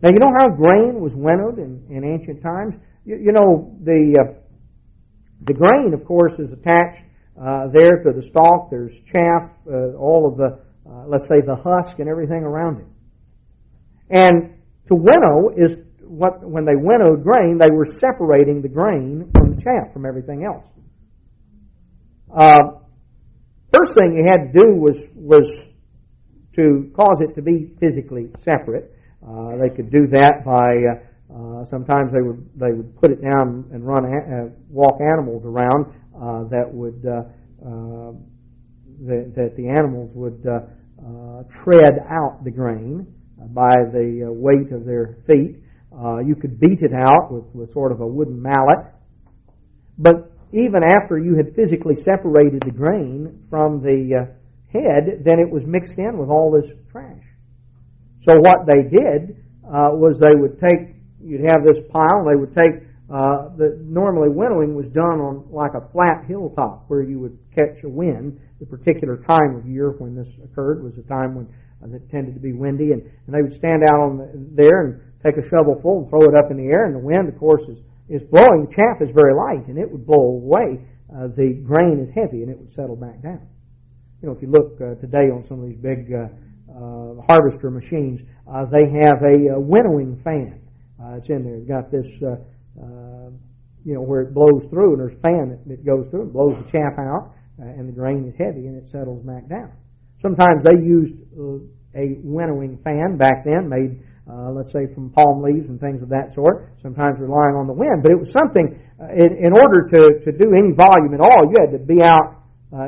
A: Now, you know how grain was winnowed in ancient times? You know, the grain, of course, is attached there to the stalk. There's chaff, all of the, let's say, the husk and everything around it. And to winnow is when they winnowed grain, they were separating the grain from the chaff, from everything else. First thing you had to do was to cause it to be physically separate. They could do that by sometimes they would put it down and walk animals around that the animals would tread out the grain by the weight of their feet. You could beat it out with sort of a wooden mallet, but even after you had physically separated the grain from the head, then it was mixed in with all this trash. So what they did was you'd have this pile, they would take Normally winnowing was done on like a flat hilltop where you would catch a wind. The particular time of year when this occurred was a time when it tended to be windy, and they would stand out there and take a shovelful and throw it up in the air, and the wind, of course, is blowing. The chaff is very light, and it would blow away. The grain is heavy, and it would settle back down. You know, if you look today on some of these big harvester machines, they have a winnowing fan. It's in there. It's got this, where it blows through, and there's a fan that goes through and blows the chaff out, and the grain is heavy, and it settles back down. Sometimes they used a winnowing fan back then, made, let's say, from palm leaves and things of that sort, sometimes relying on the wind. But it was something, in order to do any volume at all, you had to be out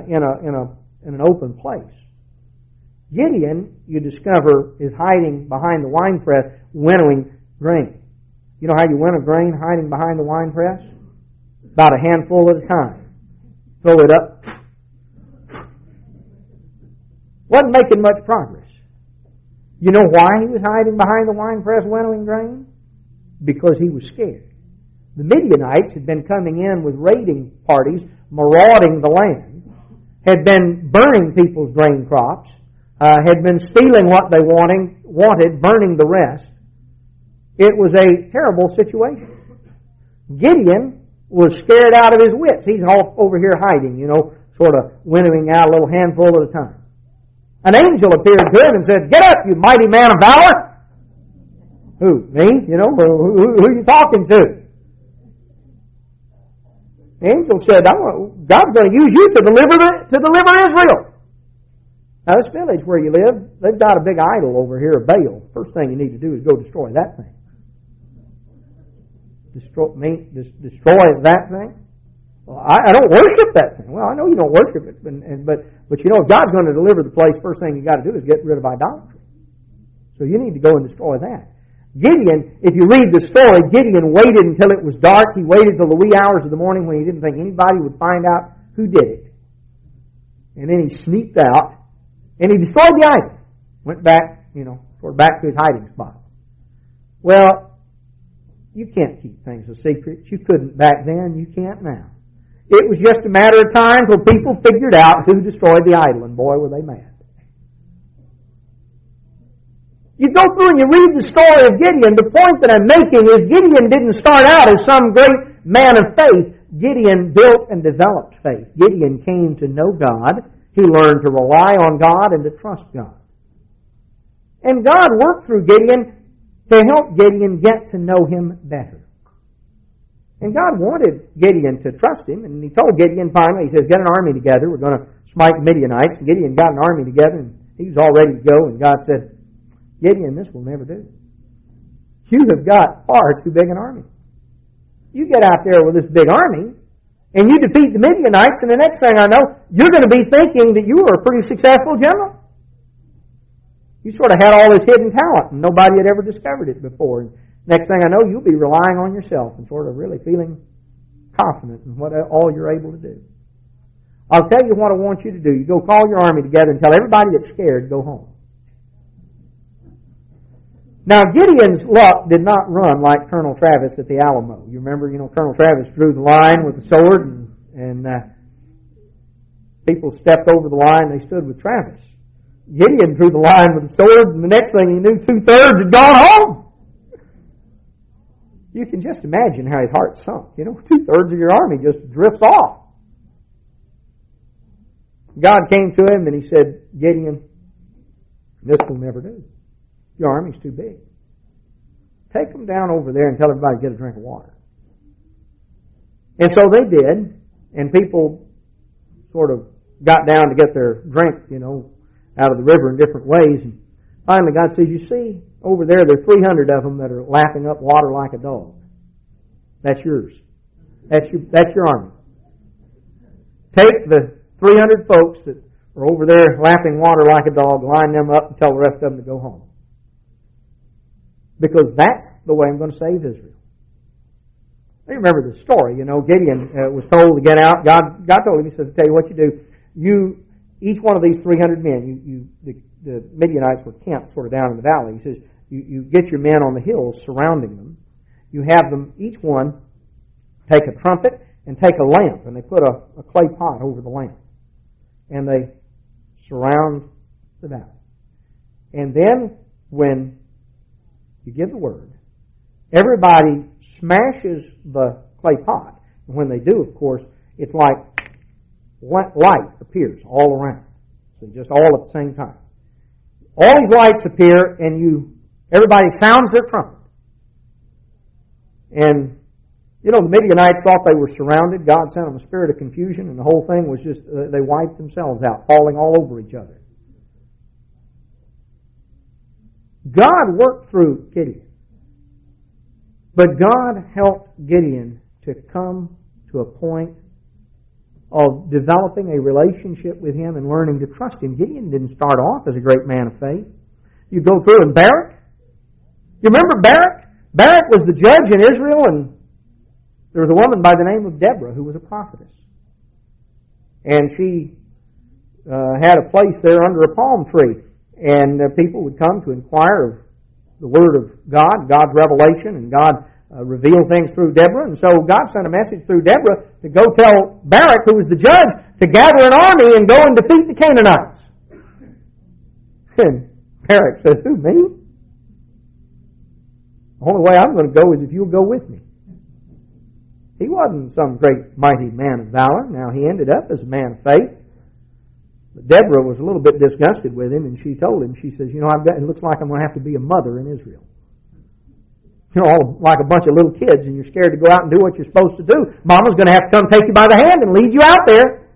A: in an open place. Gideon, you discover, is hiding behind the winepress, winnowing grain. You know how you winnow grain hiding behind the winepress? About a handful at a time. Throw it up. Wasn't making much progress. You know why he was hiding behind the winepress winnowing grain? Because he was scared. The Midianites had been coming in with raiding parties, marauding the land, had been burning people's grain crops, had been stealing what they wanted, burning the rest. It was a terrible situation. Gideon was scared out of his wits. He's all over here hiding, sort of winnowing out a little handful at a time. An angel appeared to him and said, "Get up, you mighty man of valor." Who? Me? Who are you talking to? The angel said, "God's going to use you to deliver Israel." Now, this village where you live, they've got a big idol over here, Baal. First thing you need to do is go destroy that thing. Destroy that thing? Well, I don't worship that thing. Well, I know you don't worship it, but if God's going to deliver the place, first thing you got to do is get rid of idolatry. So you need to go and destroy that. Gideon, if you read the story, Gideon waited until it was dark. He waited till the wee hours of the morning when he didn't think anybody would find out who did it. And then he sneaked out and he destroyed the idol. Went back, back to his hiding spot. Well, you can't keep things a secret. You couldn't back then. You can't now. It was just a matter of time till people figured out who destroyed the idol, and boy, were they mad. You go through and you read the story of Gideon. The point that I'm making is Gideon didn't start out as some great man of faith. Gideon built and developed faith. Gideon came to know God. He learned to rely on God and to trust God. And God worked through Gideon to help Gideon get to know Him better. And God wanted Gideon to trust Him, and He told Gideon finally, He says, "Get an army together. We're going to smite Midianites." And Gideon got an army together, and he was all ready to go, and God said, "Gideon, this will never do. You have got far too big an army. You get out there with this big army, and you defeat the Midianites, and the next thing I know, you're going to be thinking that you were a pretty successful general. You sort of had all this hidden talent, and nobody had ever discovered it before. And next thing I know, you'll be relying on yourself and sort of really feeling confident in what all you're able to do. I'll tell you what I want you to do. You go call your army together and tell everybody that's scared to go home." Now, Gideon's luck did not run like Colonel Travis at the Alamo. You remember, Colonel Travis drew the line with the sword, and people stepped over the line. They stood with Travis. Gideon drew the line with the sword, and the next thing he knew, 2/3 had gone home. You can just imagine how his heart sunk. 2/3 of your army just drifts off. God came to him and He said, "Gideon, this will never do. Your army's too big. Take them down over there and tell everybody to get a drink of water." And so they did, and people sort of got down to get their drink, out of the river in different ways. And finally God says, "You see, over there are 300 of them that are lapping up water like a dog. That's yours. That's your army. Take the 300 folks that are over there lapping water like a dog, line them up and tell the rest of them to go home. Because that's the way I'm going to save Israel." You remember the story, Gideon was told to get out. God told him, He said, "I'll tell you what you do. Each one of these 300 men, the Midianites were camped sort of down in the valley. He says, you get your men on the hills surrounding them. You have them, each one, take a trumpet and take a lamp, and they put a clay pot over the lamp. And they surround the valley. And then, when you give the word, everybody smashes the clay pot. And when they do, of course, it's like light appears all around. So just all at the same time. All these lights appear, and everybody sounds their trumpet. And the Midianites thought they were surrounded. God sent them a spirit of confusion, and the whole thing was just, they wiped themselves out, falling all over each other. God worked through Gideon. But God helped Gideon to come to a point of developing a relationship with Him and learning to trust Him. Gideon didn't start off as a great man of faith. You go through, and Barak, you remember Barak? Barak was the judge in Israel, and there was a woman by the name of Deborah who was a prophetess. And she had a place there under a palm tree. And people would come to inquire of the Word of God, God's revelation, and God revealed things through Deborah. And so God sent a message through Deborah to go tell Barak, who was the judge, to gather an army and go and defeat the Canaanites. And Barak says, who, me? The only way I'm going to go is if you'll go with me. He wasn't some great mighty man of valor. Now, he ended up as a man of faith. But Deborah was a little bit disgusted with him, and she told him, she says, it looks like I'm going to have to be a mother in Israel. All like a bunch of little kids, and you're scared to go out and do what you're supposed to do. Mama's going to have to come take you by the hand and lead you out there.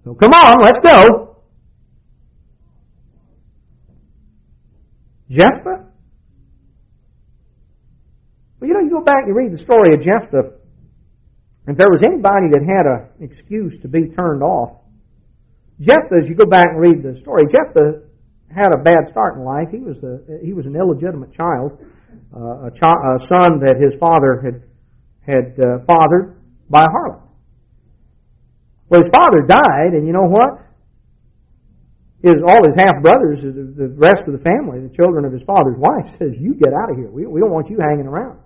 A: So come on, let's go. Jephthah? Well, you go back and you read the story of Jephthah. If there was anybody that had an excuse to be turned off, Jephthah, as you go back and read the story, Jephthah had a bad start in life. He was an illegitimate child, a son that his father had fathered by a harlot. Well, his father died, and you know what? All his half-brothers, the rest of the family, the children of his father's wife, says, you get out of here. We don't want you hanging around.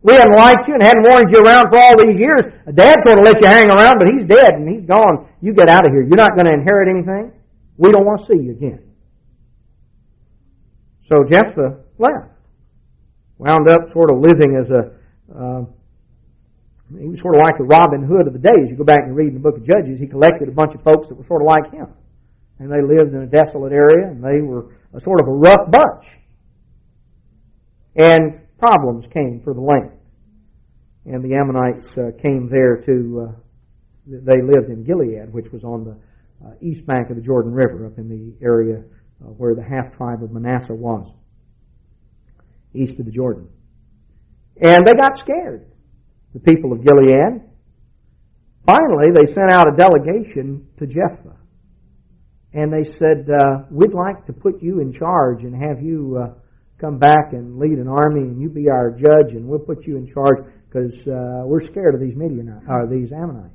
A: We hadn't liked you and hadn't wanted you around for all these years. Dad sort of let you hang around, but he's dead and he's gone. You get out of here. You're not going to inherit anything. We don't want to see you again. So Jephthah left. Wound up sort of living as he was sort of like the Robin Hood of the days. You go back and read in the book of Judges, he collected a bunch of folks that were sort of like him. And they lived in a desolate area, and they were a sort of a rough bunch. And problems came for the land. And the Ammonites came there they lived in Gilead, which was on the east bank of the Jordan River, up in the area where the half-tribe of Manasseh was, east of the Jordan. And they got scared, the people of Gilead. Finally, they sent out a delegation to Jephthah. And they said, we'd like to put you in charge and have you come back and lead an army, and you be our judge, and we'll put you in charge because we're scared of these Ammonites.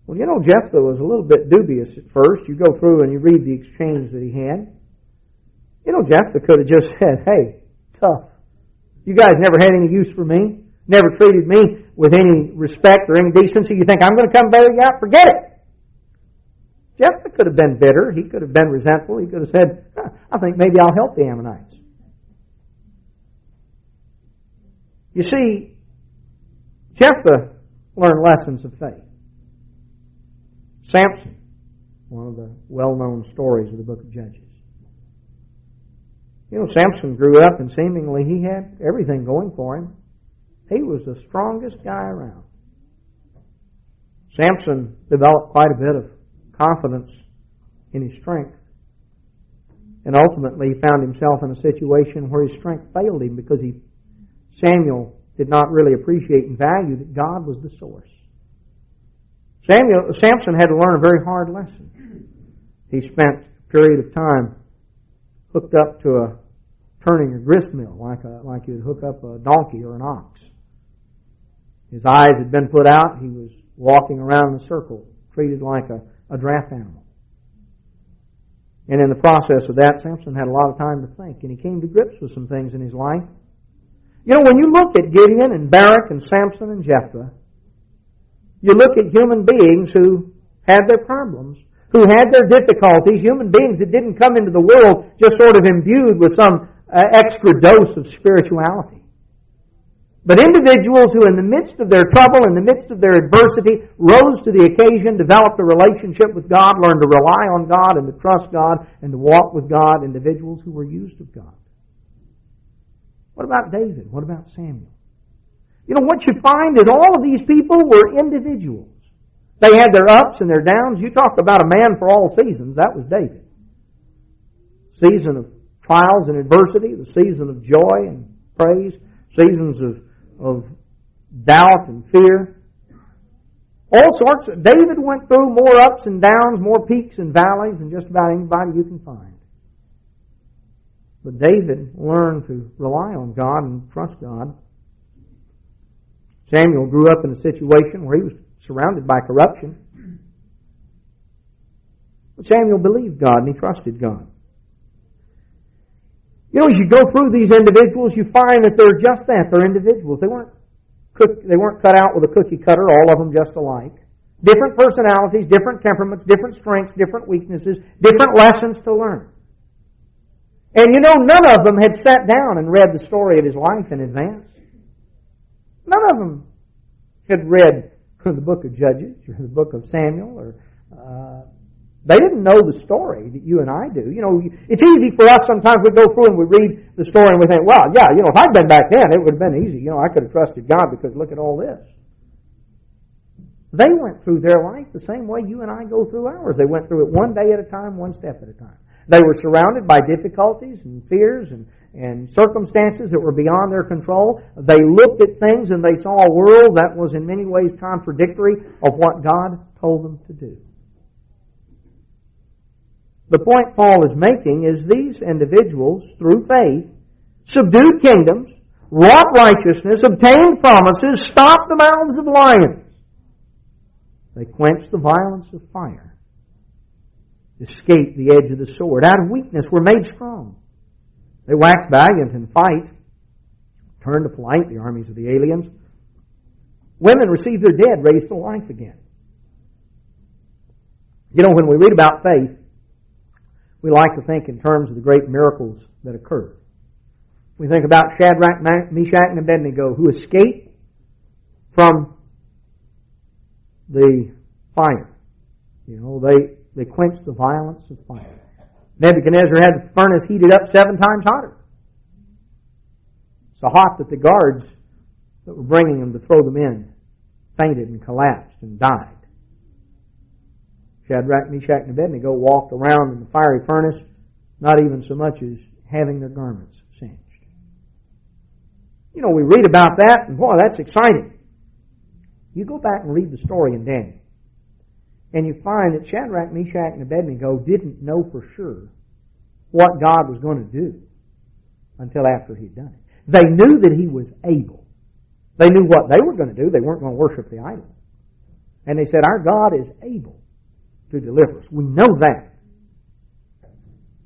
A: Well, Jephthah was a little bit dubious at first. You go through and you read the exchange that he had. Jephthah could have just said, hey, tough. You guys never had any use for me, never treated me with any respect or any decency. You think I'm going to come bail you out? Forget it. Jephthah could have been bitter. He could have been resentful. He could have said, I think maybe I'll help the Ammonites. You see, Jephthah learned lessons of faith. Samson, one of the well-known stories of the book of Judges. Samson grew up and seemingly he had everything going for him. He was the strongest guy around. Samson developed quite a bit of confidence in his strength. And ultimately he found himself in a situation where his strength failed him because Samuel did not really appreciate and value that God was the source. Samson had to learn a very hard lesson. He spent a period of time hooked up to turning a grist mill like you'd hook up a donkey or an ox. His eyes had been put out. He was walking around in a circle, treated like a draft animal. And in the process of that, Samson had a lot of time to think, and he came to grips with some things in his life. You know, when you look at Gideon and Barak and Samson and Jephthah, you look at human beings who had their problems, who had their difficulties, human beings that didn't come into the world just sort of imbued with some extra dose of spirituality. But individuals who in the midst of their trouble, in the midst of their adversity, rose to the occasion, developed a relationship with God, learned to rely on God and to trust God and to walk with God, individuals who were used of God. What about David? What about Samuel? You know, what you find is all of these people were individuals. They had their ups and their downs. You talk about a man for all seasons. That was David. Season of trials and adversity, the season of joy and praise, seasons of doubt and fear. All sorts. David went through more ups and downs, more peaks and valleys than just about anybody you can find. But David learned to rely on God and trust God. Samuel grew up in a situation where he was surrounded by corruption. But Samuel believed God and he trusted God. You know, as you go through these individuals, you find that they're just that. They're individuals. They weren't cut out with a cookie cutter, all of them just alike. Different personalities, different temperaments, different strengths, different weaknesses, different lessons to learn. And you know, none of them had sat down and read the story of his life in advance. None of them had read the book of Judges or the book of Samuel. They didn't know the story that you and I do. You know, it's easy for us sometimes we go through and we read the story and we think, well, yeah, you know, if I'd been back then, it would have been easy. You know, I could have trusted God because look at all this. They went through their life the same way you and I go through ours. They went through it one day at a time, one step at a time. They were surrounded by difficulties and fears and circumstances that were beyond their control. They looked at things and they saw a world that was in many ways contradictory of what God told them to do. The point Paul is making is these individuals, through faith, subdued kingdoms, wrought righteousness, obtained promises, stopped the mouths of lions. They quenched the violence of fire, escaped the edge of the sword. Out of weakness were made strong. They waxed valiant in fight, turned to flight the armies of the aliens. Women received their dead raised to life again. You know, when we read about faith, we like to think in terms of the great miracles that occurred. We think about Shadrach, Meshach, and Abednego who escaped from the fire. You know, they quenched the violence of fire. Nebuchadnezzar had the furnace heated up 7 times hotter. So hot that the guards that were bringing them to throw them in fainted and collapsed and died. Shadrach, Meshach, and Abednego walked around in the fiery furnace, not even so much as having their garments singed. You know, we read about that, and boy, that's exciting. You go back and read the story in Daniel, and you find that Shadrach, Meshach, and Abednego didn't know for sure what God was going to do until after He'd done it. They knew that He was able. They knew what they were going to do. They weren't going to worship the idol. And they said, our God is able to deliver us. We know that.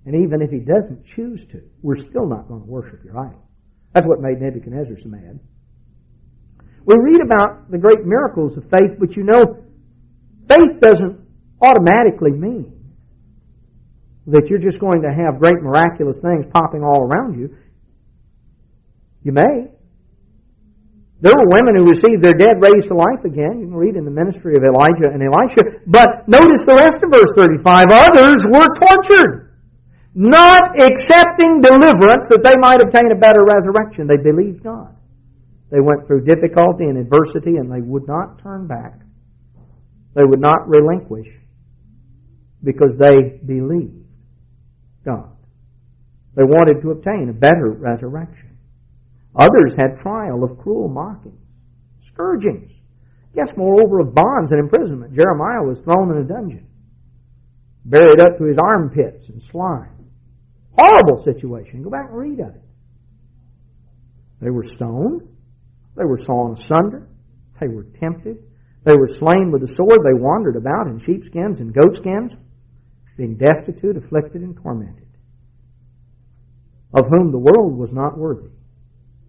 A: And even if He doesn't choose to, we're still not going to worship your idol. That's what made Nebuchadnezzar so mad. We read about the great miracles of faith, but you know, faith doesn't automatically mean that you're just going to have great miraculous things popping all around you. You may. There were women who received their dead raised to life again. You can read in the ministry of Elijah and Elisha. But notice the rest of verse 35. Others were tortured, not accepting deliverance that they might obtain a better resurrection. They believed God. They went through difficulty and adversity and they would not turn back. They would not relinquish because they believed God. They wanted to obtain a better resurrection. Others had trial of cruel mockings, scourgings. Yes, moreover, of bonds and imprisonment. Jeremiah was thrown in a dungeon, buried up to his armpits in slime. Horrible situation. Go back and read of it. They were stoned. They were sawn asunder. They were tempted. They were slain with the sword. They wandered about in sheepskins and goatskins, being destitute, afflicted, and tormented, of whom the world was not worthy.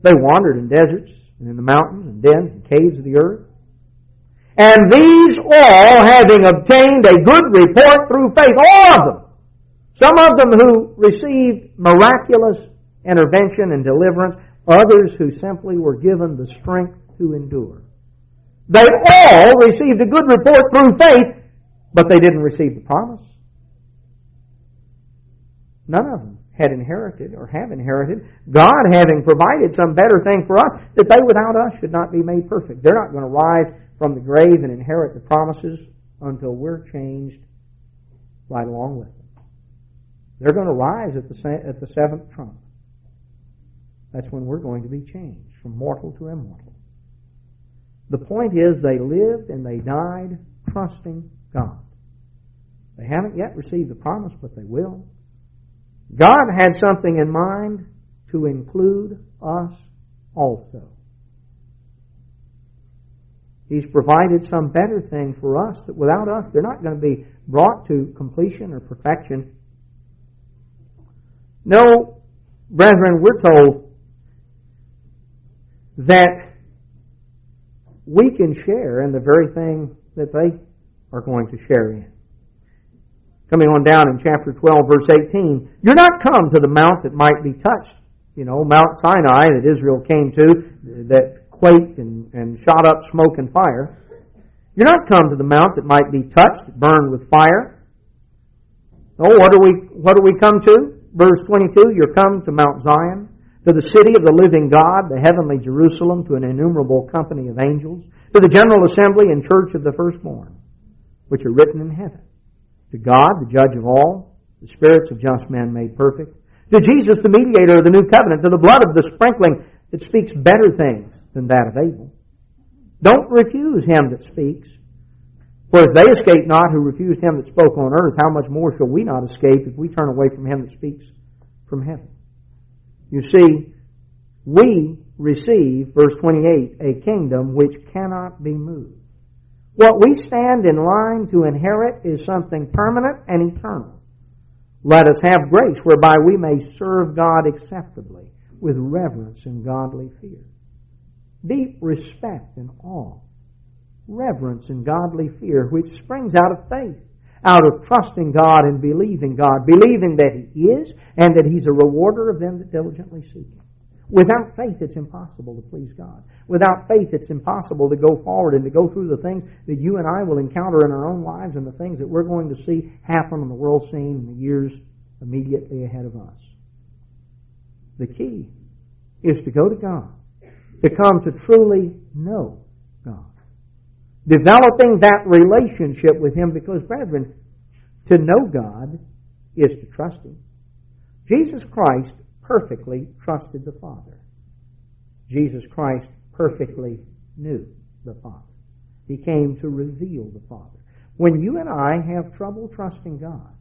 A: They wandered in deserts and in the mountains and dens and caves of the earth. And these all, having obtained a good report through faith, all of them, some of them who received miraculous intervention and deliverance, others who simply were given the strength to endure. They all received a good report through faith, but they didn't receive the promise. None of them had inherited or have inherited, God having provided some better thing for us, that they without us should not be made perfect. They're not going to rise from the grave and inherit the promises until we're changed right along with them. They're going to rise at the seventh trump. That's when we're going to be changed from mortal to immortal. The point is, they lived and they died trusting God. They haven't yet received the promise, but they will. God had something in mind to include us also. He's provided some better thing for us that without us, they're not going to be brought to completion or perfection. No, brethren, we're told that we can share in the very thing that they are going to share in. Coming on down in chapter 12, verse 18, you're not come to the mount that might be touched. You know, Mount Sinai that Israel came to, that quaked and shot up smoke and fire. You're not come to the mount that might be touched, burned with fire. Oh, what do we come to? Verse 22, you're come to Mount Zion, to the city of the living God, the heavenly Jerusalem, to an innumerable company of angels, to the general assembly and church of the firstborn, which are written in heaven. To God, the judge of all, the spirits of just men made perfect. To Jesus, the mediator of the new covenant, to the blood of the sprinkling that speaks better things than that of Abel. Don't refuse him that speaks. For if they escape not who refused him that spoke on earth, how much more shall we not escape if we turn away from him that speaks from heaven? You see, we receive, verse 28, a kingdom which cannot be moved. What we stand in line to inherit is something permanent and eternal. Let us have grace whereby we may serve God acceptably with reverence and godly fear. Deep respect and awe. Reverence and godly fear, which springs out of faith, out of trusting God and believing God, believing that He is and that He's a rewarder of them that diligently seek Him. Without faith, it's impossible to please God. Without faith, it's impossible to go forward and to go through the things that you and I will encounter in our own lives and the things that we're going to see happen on the world scene in the years immediately ahead of us. The key is to go to God, to come to truly know God. Developing that relationship with Him, because, brethren, to know God is to trust Him. Jesus Christ perfectly trusted the Father. Jesus Christ perfectly knew the Father. He came to reveal the Father. When you and I have trouble trusting God,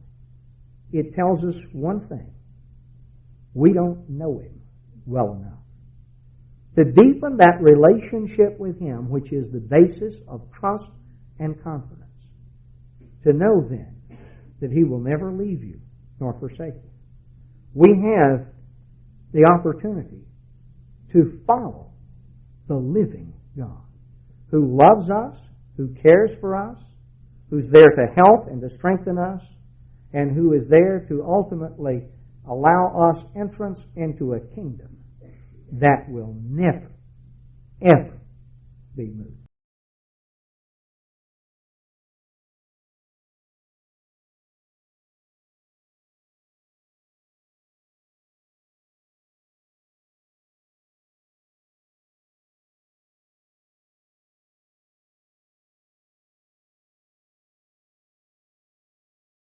A: it tells us one thing. We don't know Him well enough. To deepen that relationship with Him, which is the basis of trust and confidence. To know then that He will never leave you nor forsake you. We have the opportunity to follow the living God who loves us, who cares for us, who's there to help and to strengthen us, and who is there to ultimately allow us entrance into a kingdom that will never, ever be moved.